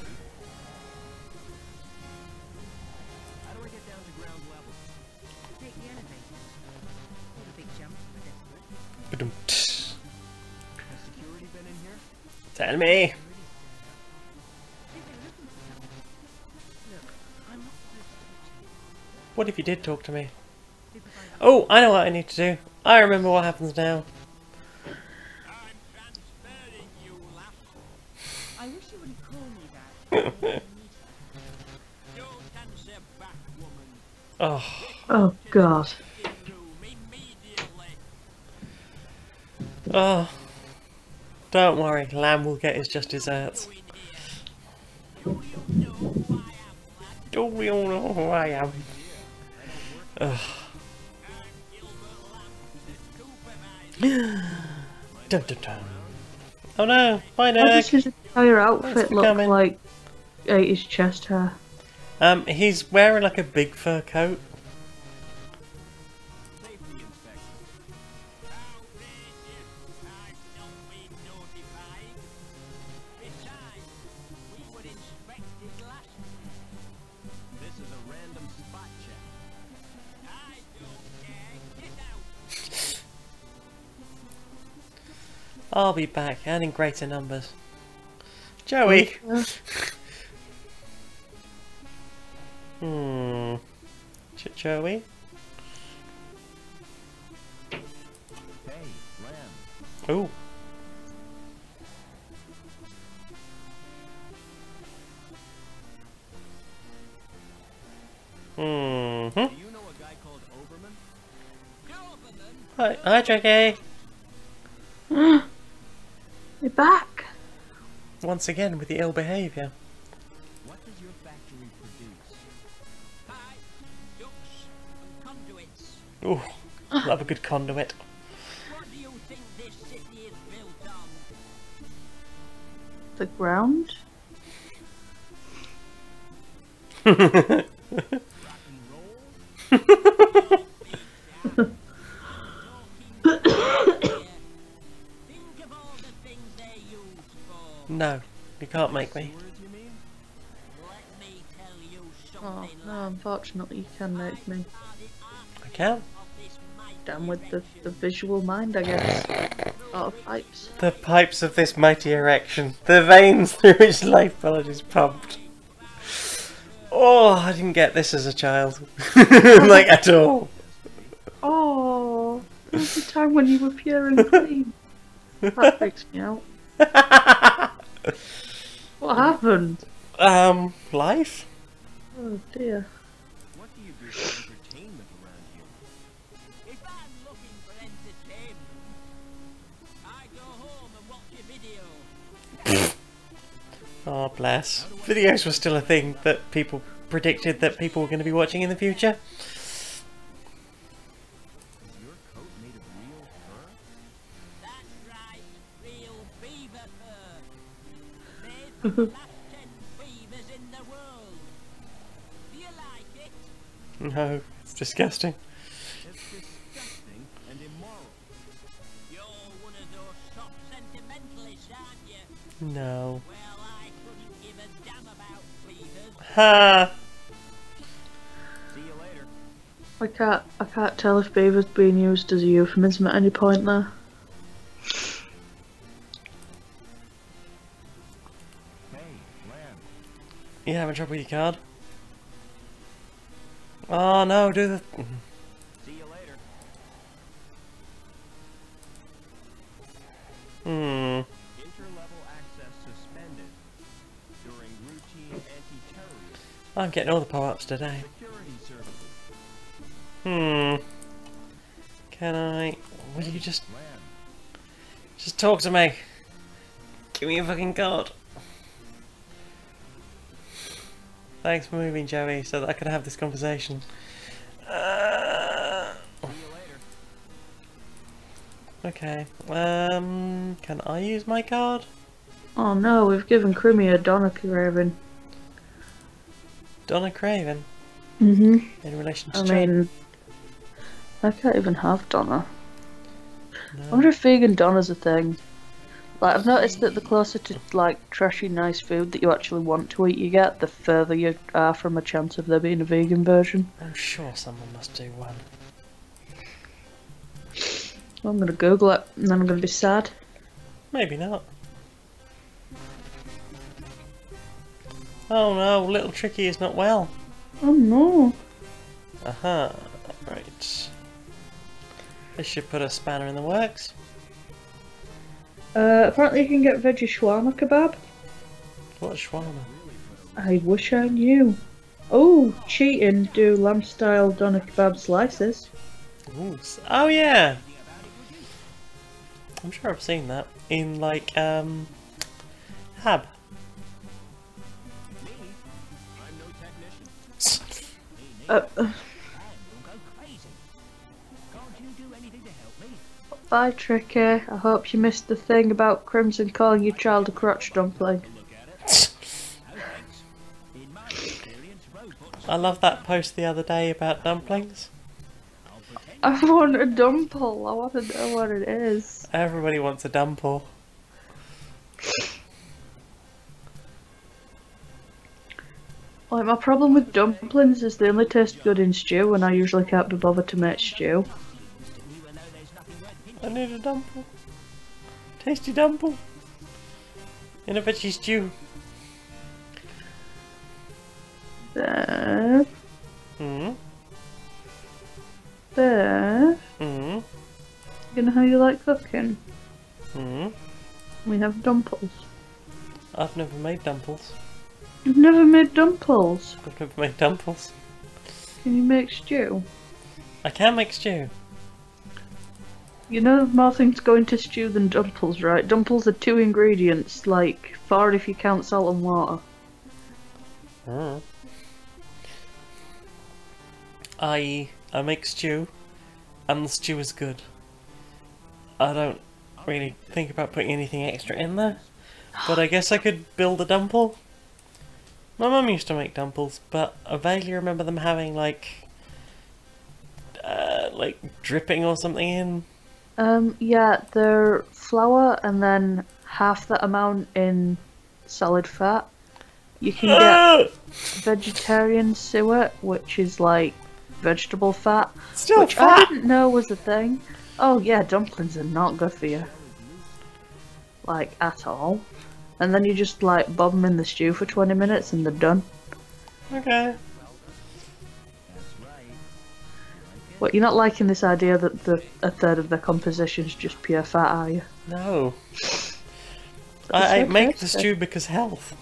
How do I get down to ground level? Take the elevator. What a big jump for the desperate. Has security been in here? Tell me. Think they're looking for someone. Look, I'm not supposed to talk to you. What if you did talk to me? Supervisor, Oh, I know what I need to do. I remember what happens now. I'm transferring you, lass. I wish you wouldn't call me that. Don't answer back, woman. Oh, Oh, God. In room immediately. oh. Don't worry, Lamb will get his just desserts. Go in here. Do you know who I am, lad? Do we all know who I am? Ugh. I'm Gilbert Lamb, the supervisor. Dun, dun, dun. Oh no, bye Why does Nick. his entire outfit look coming. like 80s chest hair? He's wearing like a big fur coat. Safety inspection. Outrageous. I've not been notified. Besides, we were inspected last week. This is a random spot check. I don't care. Get out. I'll be back and in greater numbers. Joey. Joey. Hey, Lamb. Ooh. Do you know a guy called Oberman? Doberman. Hi, Jackie. You're back. Once again with the ill behaviour. What does your factory produce? Pipes, ducts, and conduits. Ooh, love a good conduit. What do you think this city is built on? The ground? Rock and roll? Think of all the things they're used for. No, you can't make me. Sewers, you mean? Let me tell you Oh, something, no, lad. unfortunately you can make me. Are the I can. of this mighty Down with the invention. visual mind, I guess. Out of pipes. The pipes of this mighty erection. The veins through which life blood is pumped. Oh, I didn't get this as a child. Like, at all. Oh, there was a time when you were pure and clean. That freaks me out. What happened? Life? Oh dear. What do you do for entertainment around here? If I'm looking for entertainment, I go home and watch a video. Oh, bless. Videos were still a thing that people predicted that people were going to be watching in the future. Is your coat made of real fur? That's right, real beaver fur. Made from the last 10 beavers in the world. Do you like it? No, it's disgusting. It's disgusting and immoral. You're one of those soft sentimentalists, aren't you? No. Well, I couldn't give a damn about beavers. Ha! See you later. I can't tell if beaver's being used as a euphemism at any point there. Hey, Lamb. You having trouble with your card? Oh no, do the... See you later. Interlevel access suspended during routine anti-terrorism I'm getting all the power-ups today. security services. Can I... Will you just Lamb. talk to me? Give me a fucking card. Thanks for moving, Joey, so that I could have this conversation. See you later. Okay. Can I use my card? Oh no, we've given Crimmy a Donna Craven. Donna Craven? In In relation to I Joey? mean, I can't even have Donna. No. I wonder if vegan Donna's a thing. Like, I've noticed that the closer to, like, trashy, nice food that you actually want to eat you get, the further you are from a chance of there being a vegan version. I'm sure someone must do one. I'm gonna Google it, and then I'm gonna be sad. Maybe not. Oh no, little Tricky is not well. Oh no. Aha, right. This should put a spanner in the works. Apparently you can get veggie shawarma kebab. What's shawarma? I wish I knew. Oh, cheating, do lamb style doner kebab slices. Ooh, oh yeah! I'm sure I've seen that in like, Hab. Me? I'm no technician. Uh, Don't go crazy. Can't you do anything to help me? Bye, Tricky. I hope you missed the thing about Crimson calling your child a crotch dumpling. Look at it. No thanks. In my experience, robots I love that post the other day about dumplings. I'll pretend I want a dumple. I want to know what it is. Everybody wants a dumple. Like, my problem with dumplings is they only taste good in stew, and I usually can't be bothered to make stew. even though there's nothing worth pinching. I need a dumple. Tasty dumple. In a veggie stew. There. Hmm. There. Hmm. You know how you like cooking? Hmm. We have dumples. I've never made dumples. You've never made dumples. I've never made dumples. Can you make stew? I can make stew. You know more things go into stew than dumples, right? Dumples are 2 ingredients, like 4 if you count salt and water. Mm. I make stew, and the stew is good. I don't really think about putting anything extra in there, but I guess I could build a dumple. My mum used to make dumples, but I vaguely remember them having like dripping or something in. Yeah, they're flour and then half that amount in solid fat. You can get vegetarian suet, which is like vegetable fat, Still which I fat. didn't know was a thing. Oh yeah, dumplings are not good for you. Like, at all. And then you just like bob them in the stew for 20 minutes and they're done. Okay. That's right. What, you're not liking this idea that a third of their composition is just pure fat, are you? No. I I make the stew because health.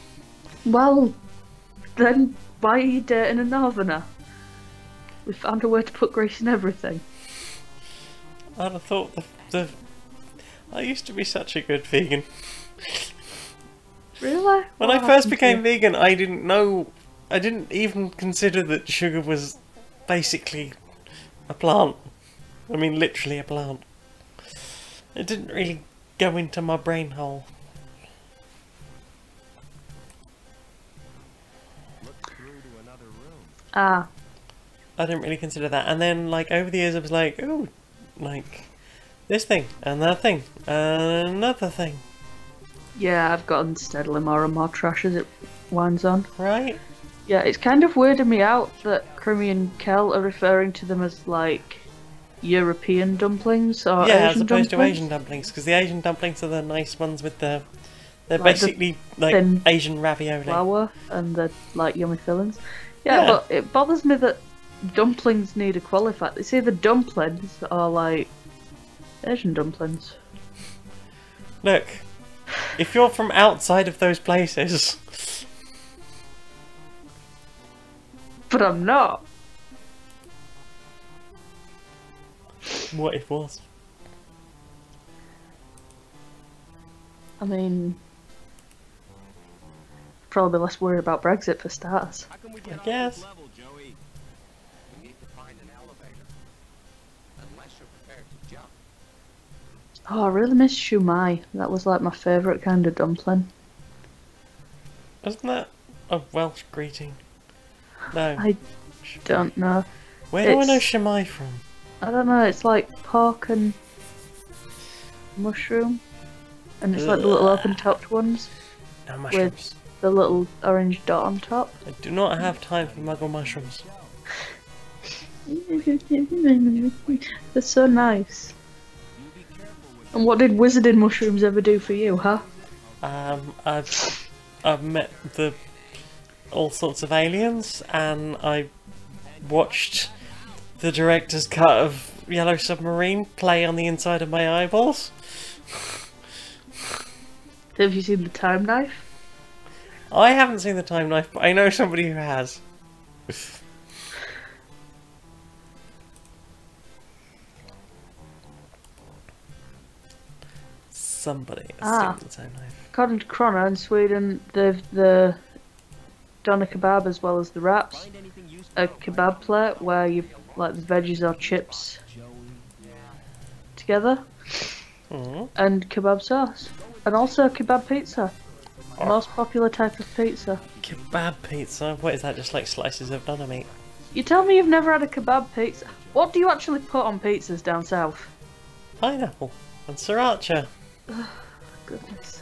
Well, then why are you dating a northerner? We found a way to put grease in everything. I'd have thought I used to be such a good vegan. Really? When I first became vegan, I didn't even consider that sugar was basically a plant. I mean, literally a plant. It didn't really go into my brain hole. Look through to another room. Ah, I didn't really consider that. And then, like, over the years, I was like, oh, like, this thing, and that thing, and another thing. yeah, I've gotten steadily more and more trash as it winds on. Right? Yeah, it's kind of weirded me out that Crimmy and Kel are referring to them as like European dumplings or Yeah, Asian as opposed to dumplings. Asian dumplings, because the Asian dumplings are the nice ones with the. They're Like the basically like thin Asian ravioli. Flour and the like yummy fillings. Yeah, Yeah. but it bothers me that dumplings need a qualifier. It's either dumplings or like Asian dumplings. Look, if you're from outside of those places, But I'm not. what if was? I mean, probably less worried about Brexit for starters. How can we I get off guess. this level, Joey? We need to find an elevator. Unless you're prepared to jump. Oh, I really miss shumai. That was like my favourite kind of dumpling. Isn't that a Welsh greeting? No. I don't know. Where do I know it's- Shamai from? I don't know, it's like pork and mushroom. And it's like the little open topped ones No mushrooms. the little orange dot on top. I do not have time for muggle mushrooms. They're so nice. And what did wizarding mushrooms ever do for you, huh? I've met all sorts of aliens, and I watched the director's cut of Yellow Submarine play on the inside of my eyeballs. Have you seen the time knife? I haven't seen the time knife, but I know somebody who has. Somebody has seen the time knife. According to Chrono in Sweden, they've the doner kebab as well as the wraps. Find anything useful? A kebab plate where you like the veggies or chips together, Mm. and kebab sauce, and also kebab pizza. Most popular type of pizza. Kebab pizza? What is that? Just like slices of doner meat? You tell me you've never had a kebab pizza. What do you actually put on pizzas down south? Pineapple and sriracha. Goodness.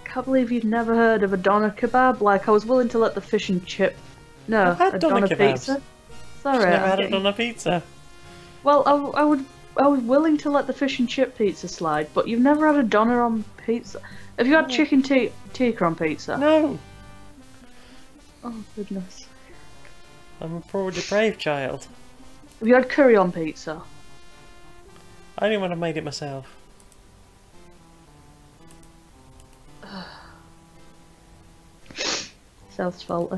Can't believe you've never heard of a doner kebab. Like, I was willing to let the fish and chip. No, I've had a doner doner kebabs. pizza. I've Sorry. never I'm had it getting- on a pizza. Well, I was willing to let the fish and chip pizza slide, but you've never had a doner on pizza. Have you had chicken tikka on pizza? No, Oh goodness. I'm a poor depraved child. Have you had curry on pizza? Only when I made it myself. South's faulty.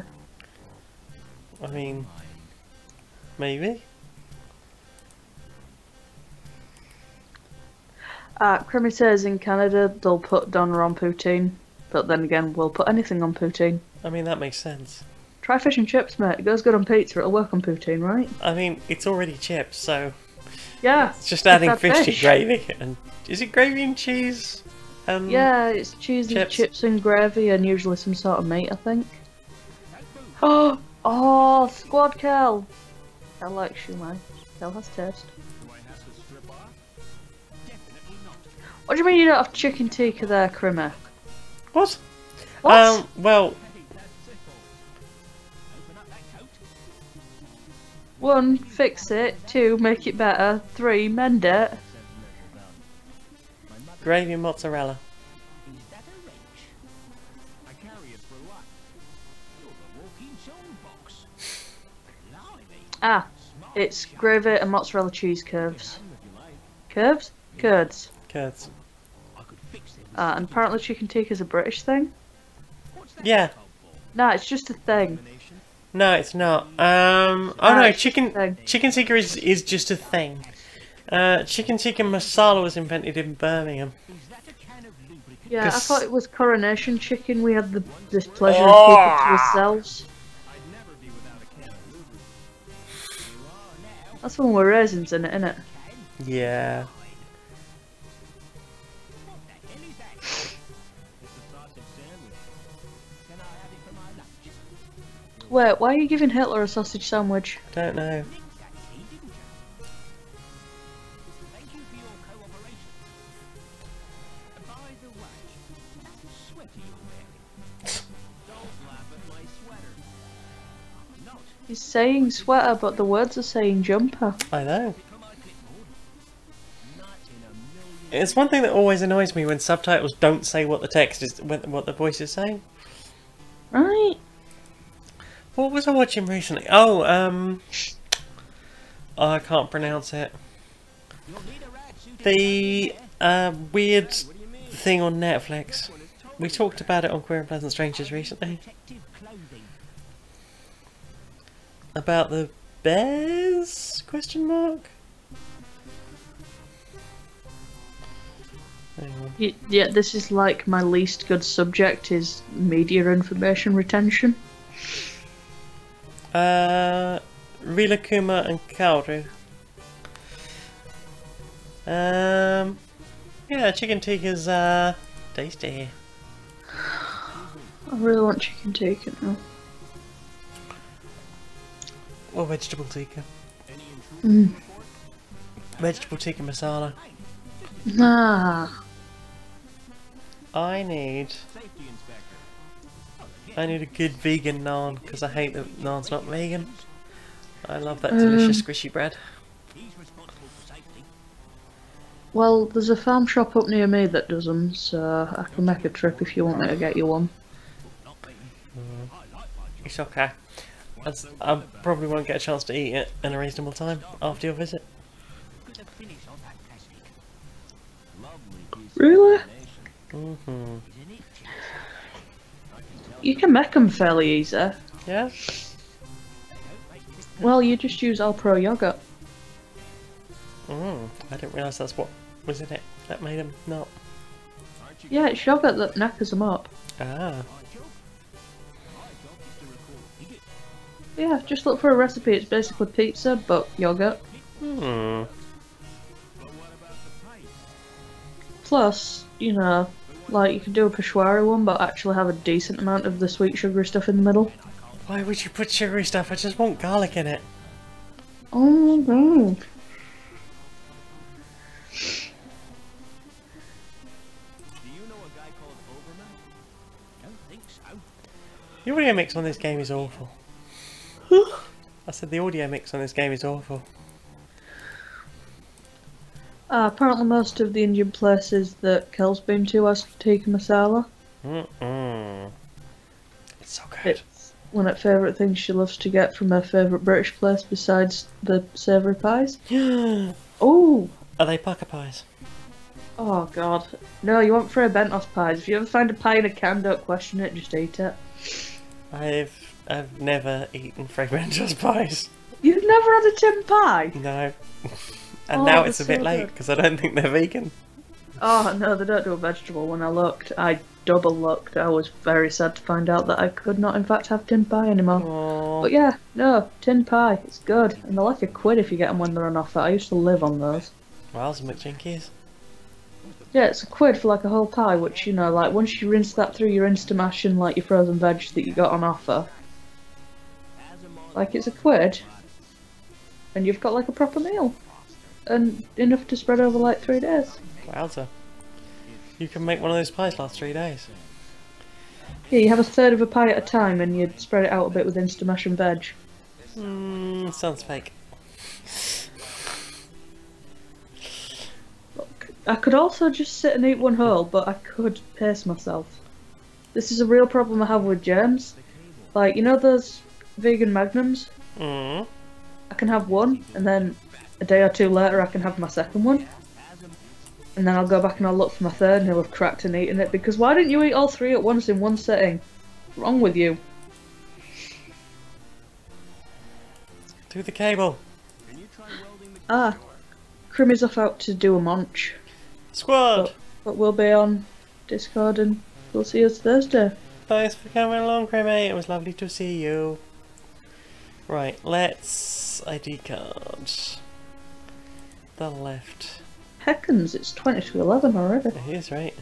I mean, maybe. Crimmy says in Canada they'll put doner on poutine, but then again we'll put anything on poutine. I mean, that makes sense. Try fish and chips, mate. It goes good on pizza. It'll work on poutine, right? I mean, it's already chips, so Yeah. it's just adding that fish to fish. gravy. And is it gravy and cheese? Yeah, it's cheese and Chips. chips and gravy and usually some sort of meat, I think. Oh, squad Kel! I like shumai. Kel has taste. Do I have to strip off? Definitely not. What do you mean you don't have chicken tikka there, Crimmer? What? What? Well, Hey, that's simple. Open up that coat. 1, fix it. 2, make it better. 3, mend it. gravy and mozzarella. Is that a wrench? I carry it for luck. You're the walking soul box. Blimey. Ah, Smart it's shot. gravy and mozzarella cheese curves. If you like, Curves? Curds. Curds. I could fix it. with And apparently chicken tikka is a British thing. What's that Yeah. code for? No, it's just a thing. Combination? No, it's not. Oh no, it's just a chicken thing. tikka is just a thing. Chicken tikka masala was invented in Birmingham. Is that a can of lubricant? Yeah, I 'Cause- thought it was coronation chicken. We had the displeasure of Oh. keeping to ourselves. I'd never be without a can of lubricant. You are now. That's one with raisins in it, innit? Yeah. What the hell is that? It's a sausage sandwich. Can I have it for my lunch? Wait, why are you giving Hitler a sausage sandwich? Don't know. Exactly, didn't you? Thank you for your cooperation. By the way, that sweater you're wearing. Don't laugh at my sweater. He's saying sweater, but the words are saying jumper. I know. It's one thing that always annoys me when subtitles don't say what the text is, what the voice is saying. Right. What was I watching recently? Oh, I can't pronounce it. The weird thing on Netflix. We talked about it on Queer and Pleasant Strangers recently. About the bears? Question mark? Hang on. Yeah, this is like my least good subject is media information retention. Rilakuma and Kaoru. Yeah, chicken tikka's tasty. I really want chicken tikka now. Or vegetable tikka. Vegetable tikka masala. Nah. I need a good vegan naan because I hate that naan's not vegan. I love that delicious squishy bread. Well, there's a farm shop up near me that does them, so I can make a trip if you want me to get you one. It's okay. I probably won't get a chance to eat it in a reasonable time after your visit. Really? Mm-hmm. You can make them fairly easy. Yeah? Well, you just use Alpro yogurt. I didn't realise that's what was in it that made them not. Yeah, it's yogurt that knackers them up. Ah. Yeah, just look for a recipe. It's basically pizza, but yogurt. Plus, you know, like you could do a peshwari one, but actually have a decent amount of the sweet sugary stuff in the middle. Why would you put sugary stuff? I just want garlic in it. Oh my god. The audio mix on this game is awful. I said the audio mix on this game is awful. Apparently most of the Indian places that Kel's been to has tikka masala. It's so good. It's one of her favourite things she loves to get from her favourite British place besides the savoury pies. Oh! Are they pucker pies? Oh god. No, you want Freya Bentos pies. If you ever find a pie in a can, don't question it, just eat it. I've never eaten Fragrantos pies. You've never had a tin pie? No. And Oh, now it's a they're bit so late good. because I don't think they're vegan. Oh no, they don't do a vegetable. When I looked, I double looked. I was very sad to find out that I could not in fact have tin pie anymore. Aww. But yeah, no, tin pie, it's good. And they're like £1 if you get them when they're on offer. I used to live on those. Wow's McJinkies. Yeah, it's £1 for like a whole pie, which, you know, like once you rinse that through your Instamash and like your frozen veg that you got on offer, like it's £1 and you've got like a proper meal. And enough to spread over like 3 days. Wowza. You can make one of those pies last 3 days. Yeah, you have 1/3 of a pie at a time and you spread it out a bit with Instamash and veg. Sounds fake. Look, I could also just sit and eat one whole, but I could pace myself. This is a real problem I have with jams. Like, you know those vegan magnums? I can have one, and then a day or two later I can have my second one. And then I'll go back and I'll look for my third and he'll have cracked and eaten it. Because why didn't you eat all 3 at once in one sitting? What's wrong with you? Do the cable. Crimmy's off out to do a munch. Squad! But we'll be on Discord and we'll see us Thursday. Thanks for coming along, Cremate. It was lovely to see you. Right, let's ID card. The left. Heckens, it's 20 to 11 already. It is, right?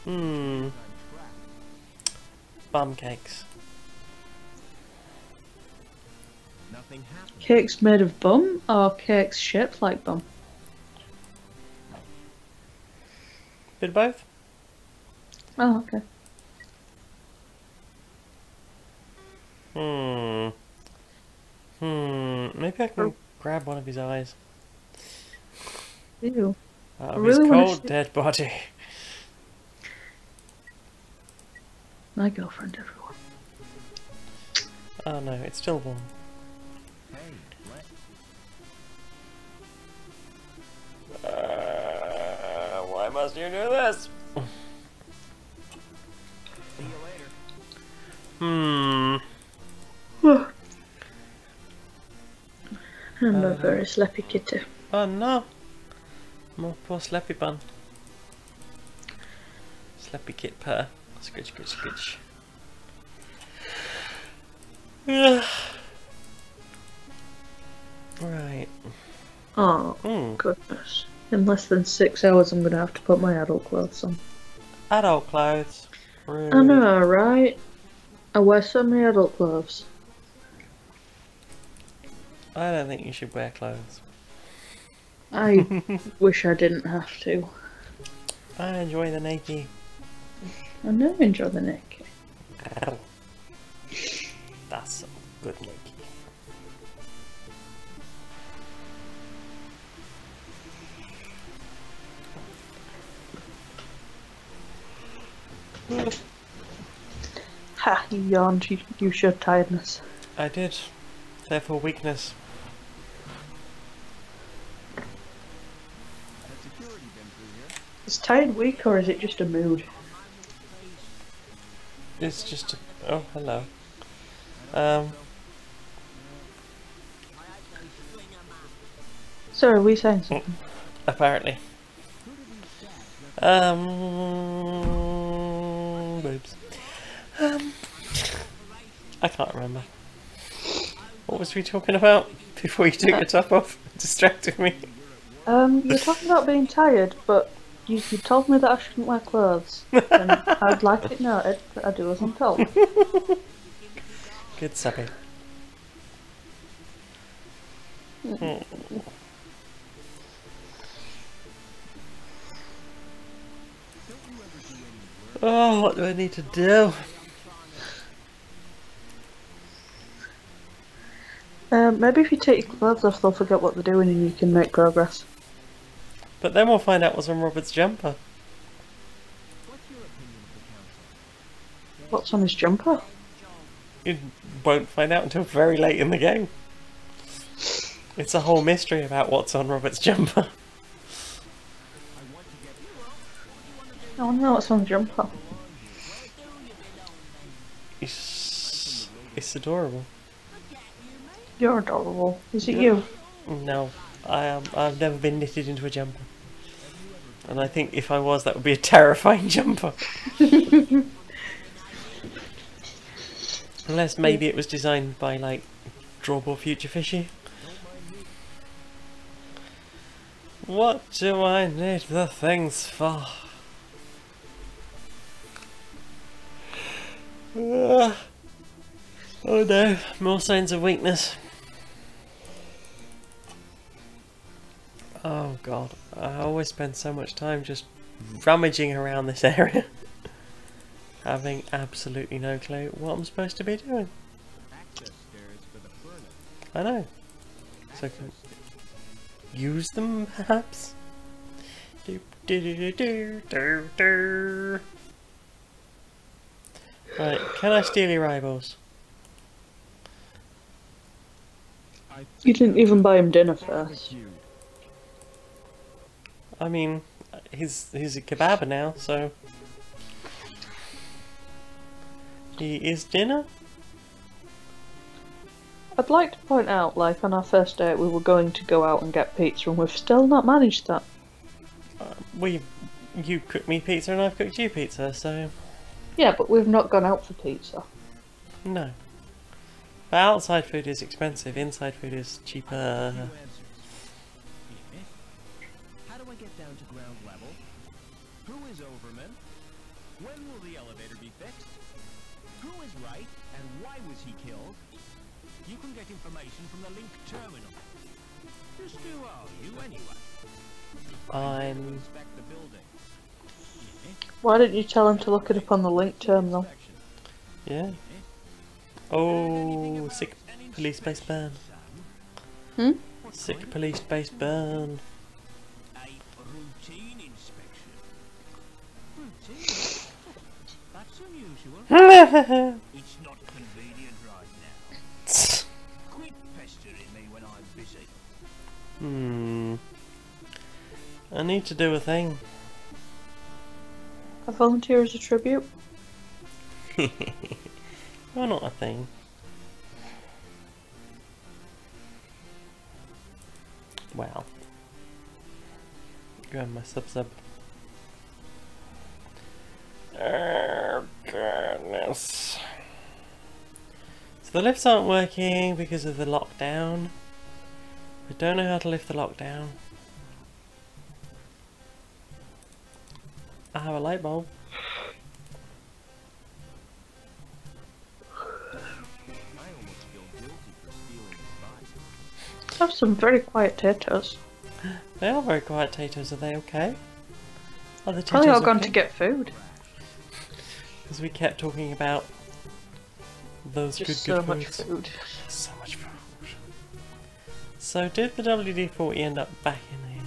Bum cakes. Cake's made of bum, or cake's shaped like bum? Bit of both? Oh, okay. Maybe I can grab one of his eyes. Ew. Out I of his really wanna cold, see- dead body. My girlfriend, everyone. Oh no, it's still warm. Hey, what? Why must you do this? See you later. I'm a very sleepy kitty. Oh no. My poor Sleppy bun. Sleppy kit purr. Scritch, scritch, scritch. Right. Oh, goodness. In less than 6 hours, I'm gonna have to put my adult clothes on. Adult clothes. Rude. I know, right? I wear so many adult clothes. I don't think you should wear clothes. I wish I didn't have to. I enjoy the naked. I never enjoy the naked. Ow. That's some good naked. Ha, you yawned. You showed tiredness. I did. Therefore weakness. Has security been through here? Is tired weak or is it just a mood? It's just a... Oh, hello. Sorry, were you saying something? Apparently. Boobs. I can't remember. What was we talking about before you took your top off? It distracted me. You're talking about being tired, but you told me that I shouldn't wear clothes. And I'd like it noted that I do as I'm told. Good Sappy. Oh, what do I need to do? Maybe if you take your clothes off, they'll forget what they're doing and you can make progress. But then we'll find out what's on Robert's jumper. What's your opinion of the council? What's on his jumper? You won't find out until very late in the game. It's a whole mystery about what's on Robert's jumper. I want to know what's on the jumper. It's adorable. You're adorable. Is it you? No, I've never been knitted into a jumper. And I think if I was, that would be a terrifying jumper. Unless maybe it was designed by, like, Drawball Future Fishy. What do I need the things for? Oh no, more signs of weakness. Oh god, I always spend so much time just rummaging around this area. Having absolutely no clue what I'm supposed to be doing. Access stairs for the furnace. I know. So I can use them perhaps? Do, do, do, do, do, do. Right, can I steal your eyeballs? You didn't even buy him dinner first. I mean, he's a kebabber now, so... He is dinner? I'd like to point out, like, on our first date we were going to go out and get pizza and we've still not managed that. You cooked me pizza and I've cooked you pizza, so... Yeah, but we've not gone out for pizza. No. But outside food is expensive, inside food is cheaper. How do I get down to ground level? Who is Overman? When will the elevator be fixed? Who is right and why was he killed? You can get information from the link terminal. Just who are you anyway? I'm... Inspect the building. Why didn't you tell him to look it up on the link terminal? Yeah. Oh, sick police base burn. Hmm? Sick police base burn. A routine inspection. Routine? That's unusual. It's not convenient right now. Quit pestering me when I'm busy. I need to do a thing. I volunteer as a tribute. Well, not a thing. Wow. Grab my sub. Oh, goodness. So the lifts aren't working because of the lockdown. I don't know how to lift the lockdown. I have a light bulb. I have some very quiet taters. They are very quiet taters. Are they okay? Are the taters Probably all gone okay? to get food. Because we kept talking about those Just good so much foods. food. So much food. So did the WD-40 end up back in here?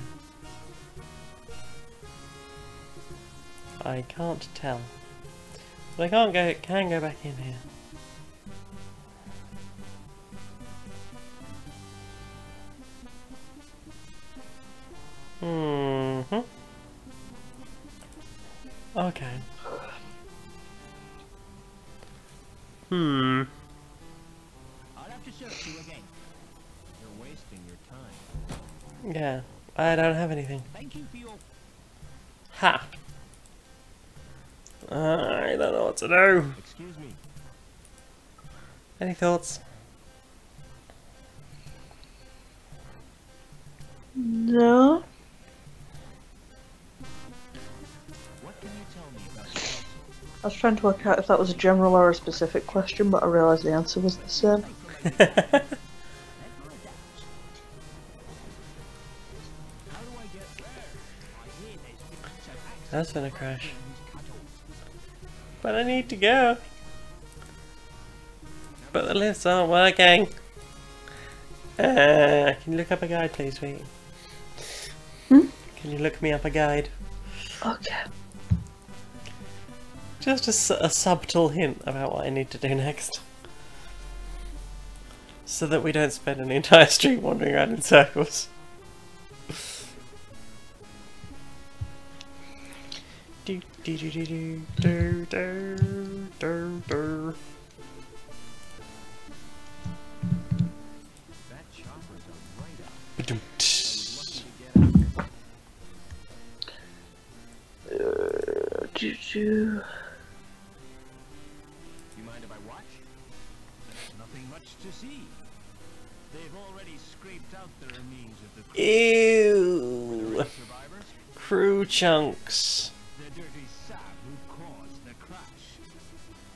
I can't tell. But I can't go. It can go back in here. Okay. I'll have to search you again. You're wasting your time. Yeah, I don't have anything. Thank you for your... Ha! I don't know what to do. Excuse me. Any thoughts? No. What can you tell me about yourself? I was trying to work out if that was a general or a specific question, but I realised the answer was the same. That's gonna crash. But I need to go. But the lifts aren't working. Can you look up a guide, please, sweetie? Hmm? Can you look me up a guide? Okay. Just a subtle hint about what I need to do next. So that we don't spend an entire stream wandering around in circles. Do do do do do do do do do. That chopper's a right out. Ba-dum, tsh. Choo-choo. You mind if I watch? There's nothing much to see. They've already scraped out the remains of the crew. Ew. Survivors? Crew chunks. The dirty sap who caused the crash.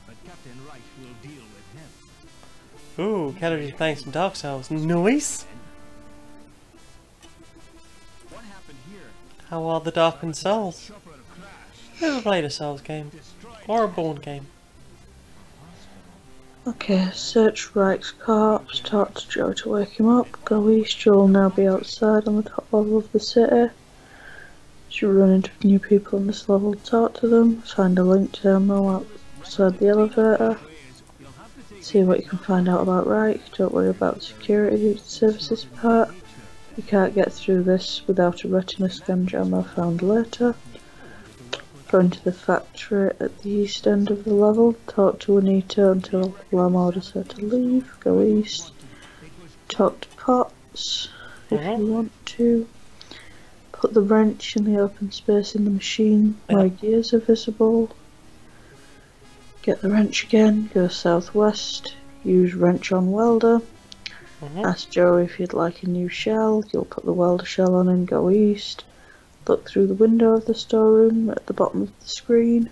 But Captain Wright will deal with him. Ooh, Calories playing some Dark Souls. Nice. What happened here? How are the Darkened Souls? Chopper crashed. Never played a Souls game. Or a Bourne game. Okay, search Wright's corpse, talk to Joe to wake him up, go east, Joe will now be outside on the top level of the city. She'll run into new people on this level, talk to them, find a link terminal outside the elevator, see what you can find out about Wright, don't worry about the security services part, you can't get through this without a retina scan jammer found later. Go into the factory at the east end of the level, talk to Anita until Lam orders her to leave, go east, talk to Potts if you want to, put the wrench in the open space in the machine where gears are visible, get the wrench again, go southwest, use wrench on welder, ask Joe if you'd like a new shell, you'll put the welder shell on and go east. Look through the window of the storeroom at the bottom of the screen.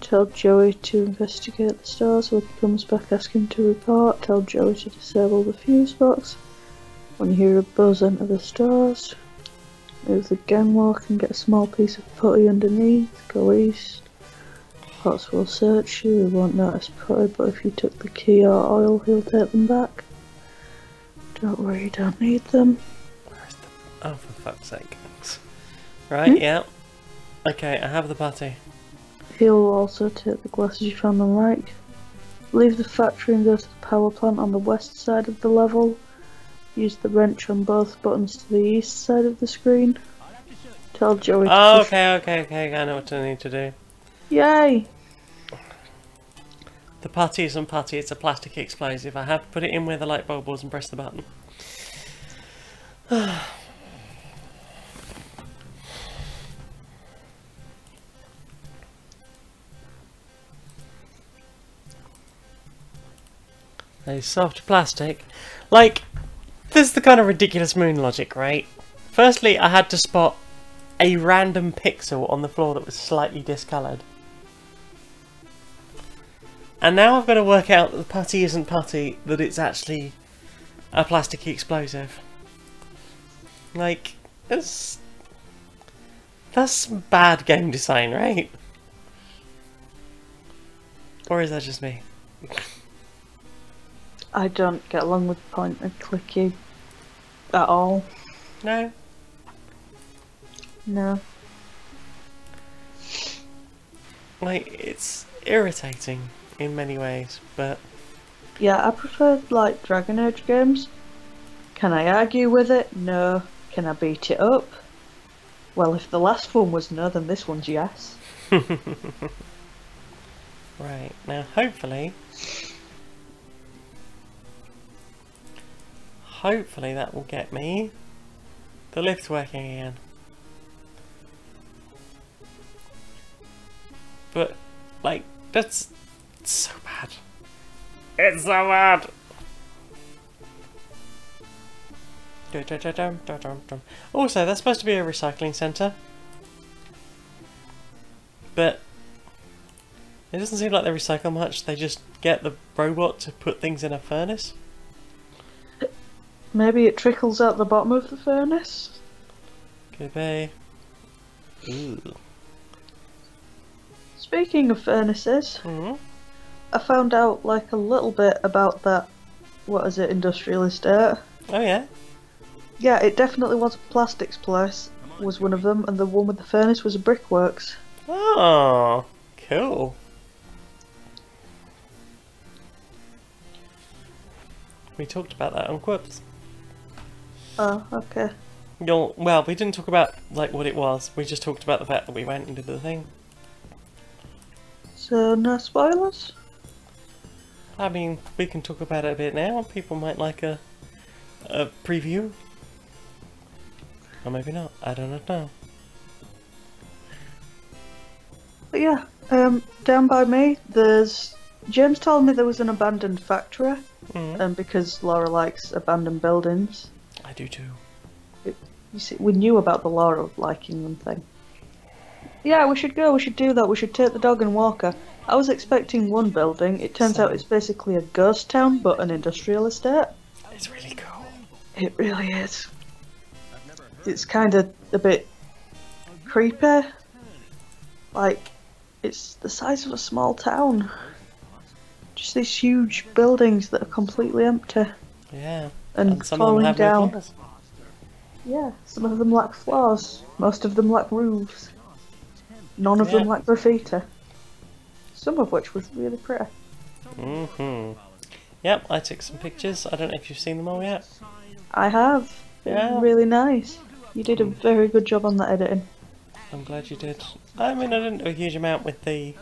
Tell Joey to investigate the stores. When he comes back, ask him to report. Tell Joey to disable the fuse box. When you hear a buzz, enter the stores. Move the gangwalk and get a small piece of putty underneath. Go east. Pots will search you, he won't notice putty, but if you took the key or oil, he'll take them back. Don't worry, you don't need them. Where's the... Oh, for fuck's sake. Right, yeah. Okay, I have the putty. He'll also take the glasses you found on right. Leave the factory and go to the power plant on the west side of the level. Use the wrench on both buttons to the east side of the screen. Tell Joey to Oh, push. okay, I know what I need to do. Yay! The putty isn't putty, it's a plastic explosive. I have to put it in where the light bulb was and press the button. A soft plastic. Like, this is the kind of ridiculous moon logic, right? Firstly, I had to spot a random pixel on the floor that was slightly discoloured. And now I've got to work out that the putty isn't putty, that it's actually a plastic explosive. Like, that's some bad game design, right? Or is that just me? I don't get along with point and clicky at all. No? No. Like, it's irritating in many ways, but... Yeah, I prefer like Dragon Age games. Can I argue with it? No. Can I beat it up? Well, if the last one was no, then this one's yes. Right, now hopefully that will get me the lift working again. But, like, that's so bad. It's so bad! Also, that's supposed to be a recycling centre. But it doesn't seem like they recycle much. They just get the robot to put things in a furnace. Maybe it trickles out the bottom of the furnace? Could be. Ooh. Speaking of furnaces, Mm-hmm. I found out like a little bit about that, what is it, industrial estate. Oh yeah? Yeah, it definitely was a plastics place, was one of them, and the one with the furnace was a brickworks. Oh, cool. We talked about that on Quips. Oh, okay. Well, we didn't talk about like what it was. We just talked about the fact that we went and did the thing. So, no spoilers? I mean, we can talk about it a bit now. People might like a preview. Or maybe not. I don't know. But yeah, down by me, James told me there was an abandoned factory, because Laura likes abandoned buildings. I do too. You see, we knew about the Laura of liking them thing. Yeah, we should go, we should do that, we should take the dog and walk her. I was expecting one building, it turns out it's basically a ghost town, but an industrial estate. It's really cool. It really is. It's kind of a bit creepy. Like, it's the size of a small town. Just these huge buildings that are completely empty. Yeah. And some of them falling have down. no floors. Yeah, some of them lack floors. Most of them lack roofs. None of them lack graffiti. Some of which was really pretty. Yep, I took some pictures. I don't know if you've seen them all yet. I have. Yeah. Really nice. You did a very good job on that editing. I'm glad you did. I mean, I didn't do a huge amount with the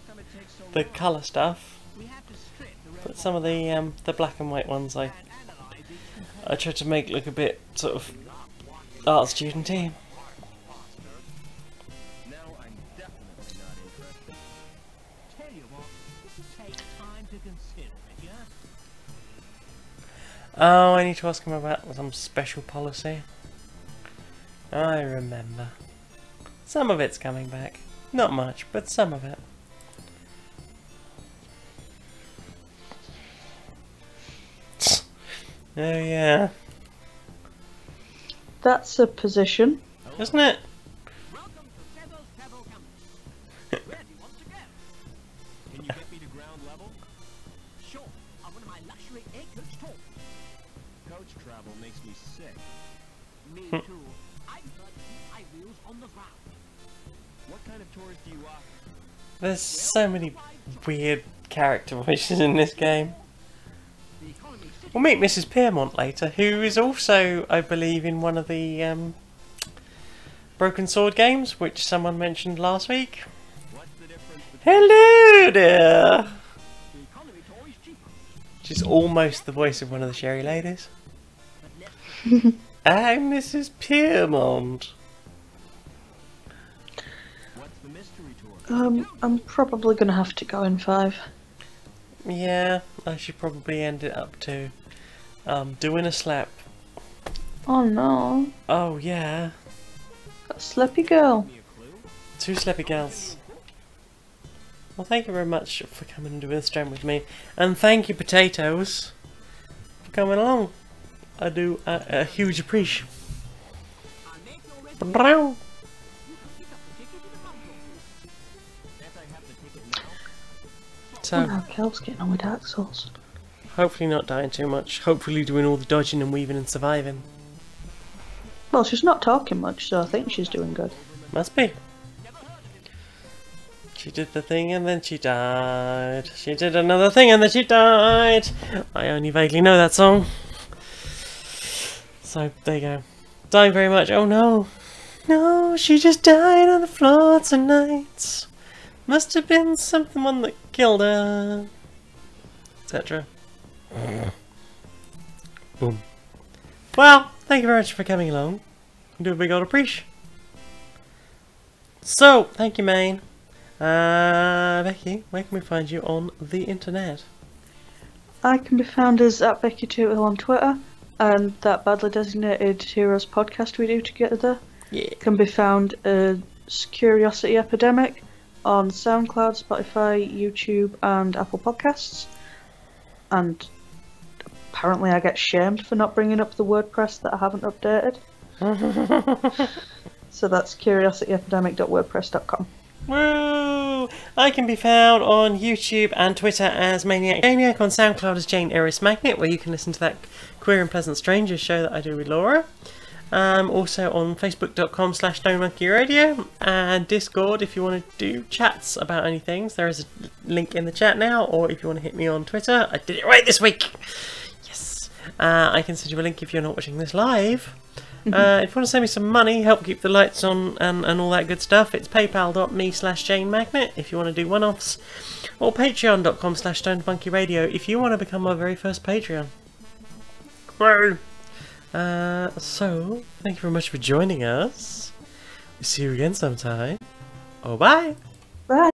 colour stuff, but some of the black and white ones I tried to make look a bit sort of art studenty. Oh, I need to ask him about some special policy. I remember. Some of it's coming back. Not much, but some of it. Oh yeah. That's a position. Isn't it? Can you get me to ground level? Sure, on one of my luxury air-coach tours. Coach travel makes me sick. Me too. I prefer to keep my wheels on the ground. What kind of tours do you offer? There's so many weird character voices in this game. The economy city We'll meet Mrs. Piermont later, who is also, I believe, in one of the Broken Sword games, which someone mentioned last week. What's the difference between Hello there! the economy tour is cheaper. She's almost the voice of one of the Sherry ladies. But let's I'm Mrs. Piermont. what's the mystery tour? I'm probably gonna have to go in 5. Yeah, I should probably end it up to doing a slap. Oh no, Oh yeah, that slippy girl. Give me a clue? 2 slappy gals. Well, thank you very much for coming and doing this stream with me, and thank you, Potatoes, for coming along. I do a huge appreciation. I'll make your rent. Brow. You can pick up the ticket in a month or two. Can't I have the ticket now? So, How Kel's getting on with Dark Souls. hopefully not dying too much. Hopefully doing all the dodging and weaving and surviving. Well, she's not talking much, so I think she's doing good. Must be. She did the thing and then she died. She did another thing and then she died. I only vaguely know that song. So, there you go. Dying very much. Oh no. No, she just died on the floor tonight. Must have been someone that killed her. Etc. Boom. Well, thank you very much for coming along. Do a big old appreciation. So, thank you, Maine. Becky, where can we find you on the internet? I can be found as @Becky2 on Twitter, and that badly designated Heroes podcast we do together Yeah. can be found as Curiosity Epidemic on SoundCloud, Spotify, YouTube, and Apple Podcasts. And apparently I get shamed for not bringing up the WordPress that I haven't updated. So that's curiosityepidemic.wordpress.com. Woo! I can be found on YouTube and Twitter as Maniac, on SoundCloud as Jane Eris Magnet, where you can listen to that Queer and Pleasant Strangers show that I do with Laura. Also on Facebook.com/StoneMonkeyRadio, and Discord if you want to do chats about anything. There is a link in the chat now, or if you want to hit me on Twitter. I did it right this week! Yes! I can send you a link if you're not watching this live. If you want to send me some money, help keep the lights on and all that good stuff, it's paypal.me/JaneMagnet if you want to do one-offs, or patreon.com/StoneMonkeyRadio if you want to become my very first Patreon. Woo! So, thank you very much for joining us. We'll see you again sometime. Oh, bye! Bye!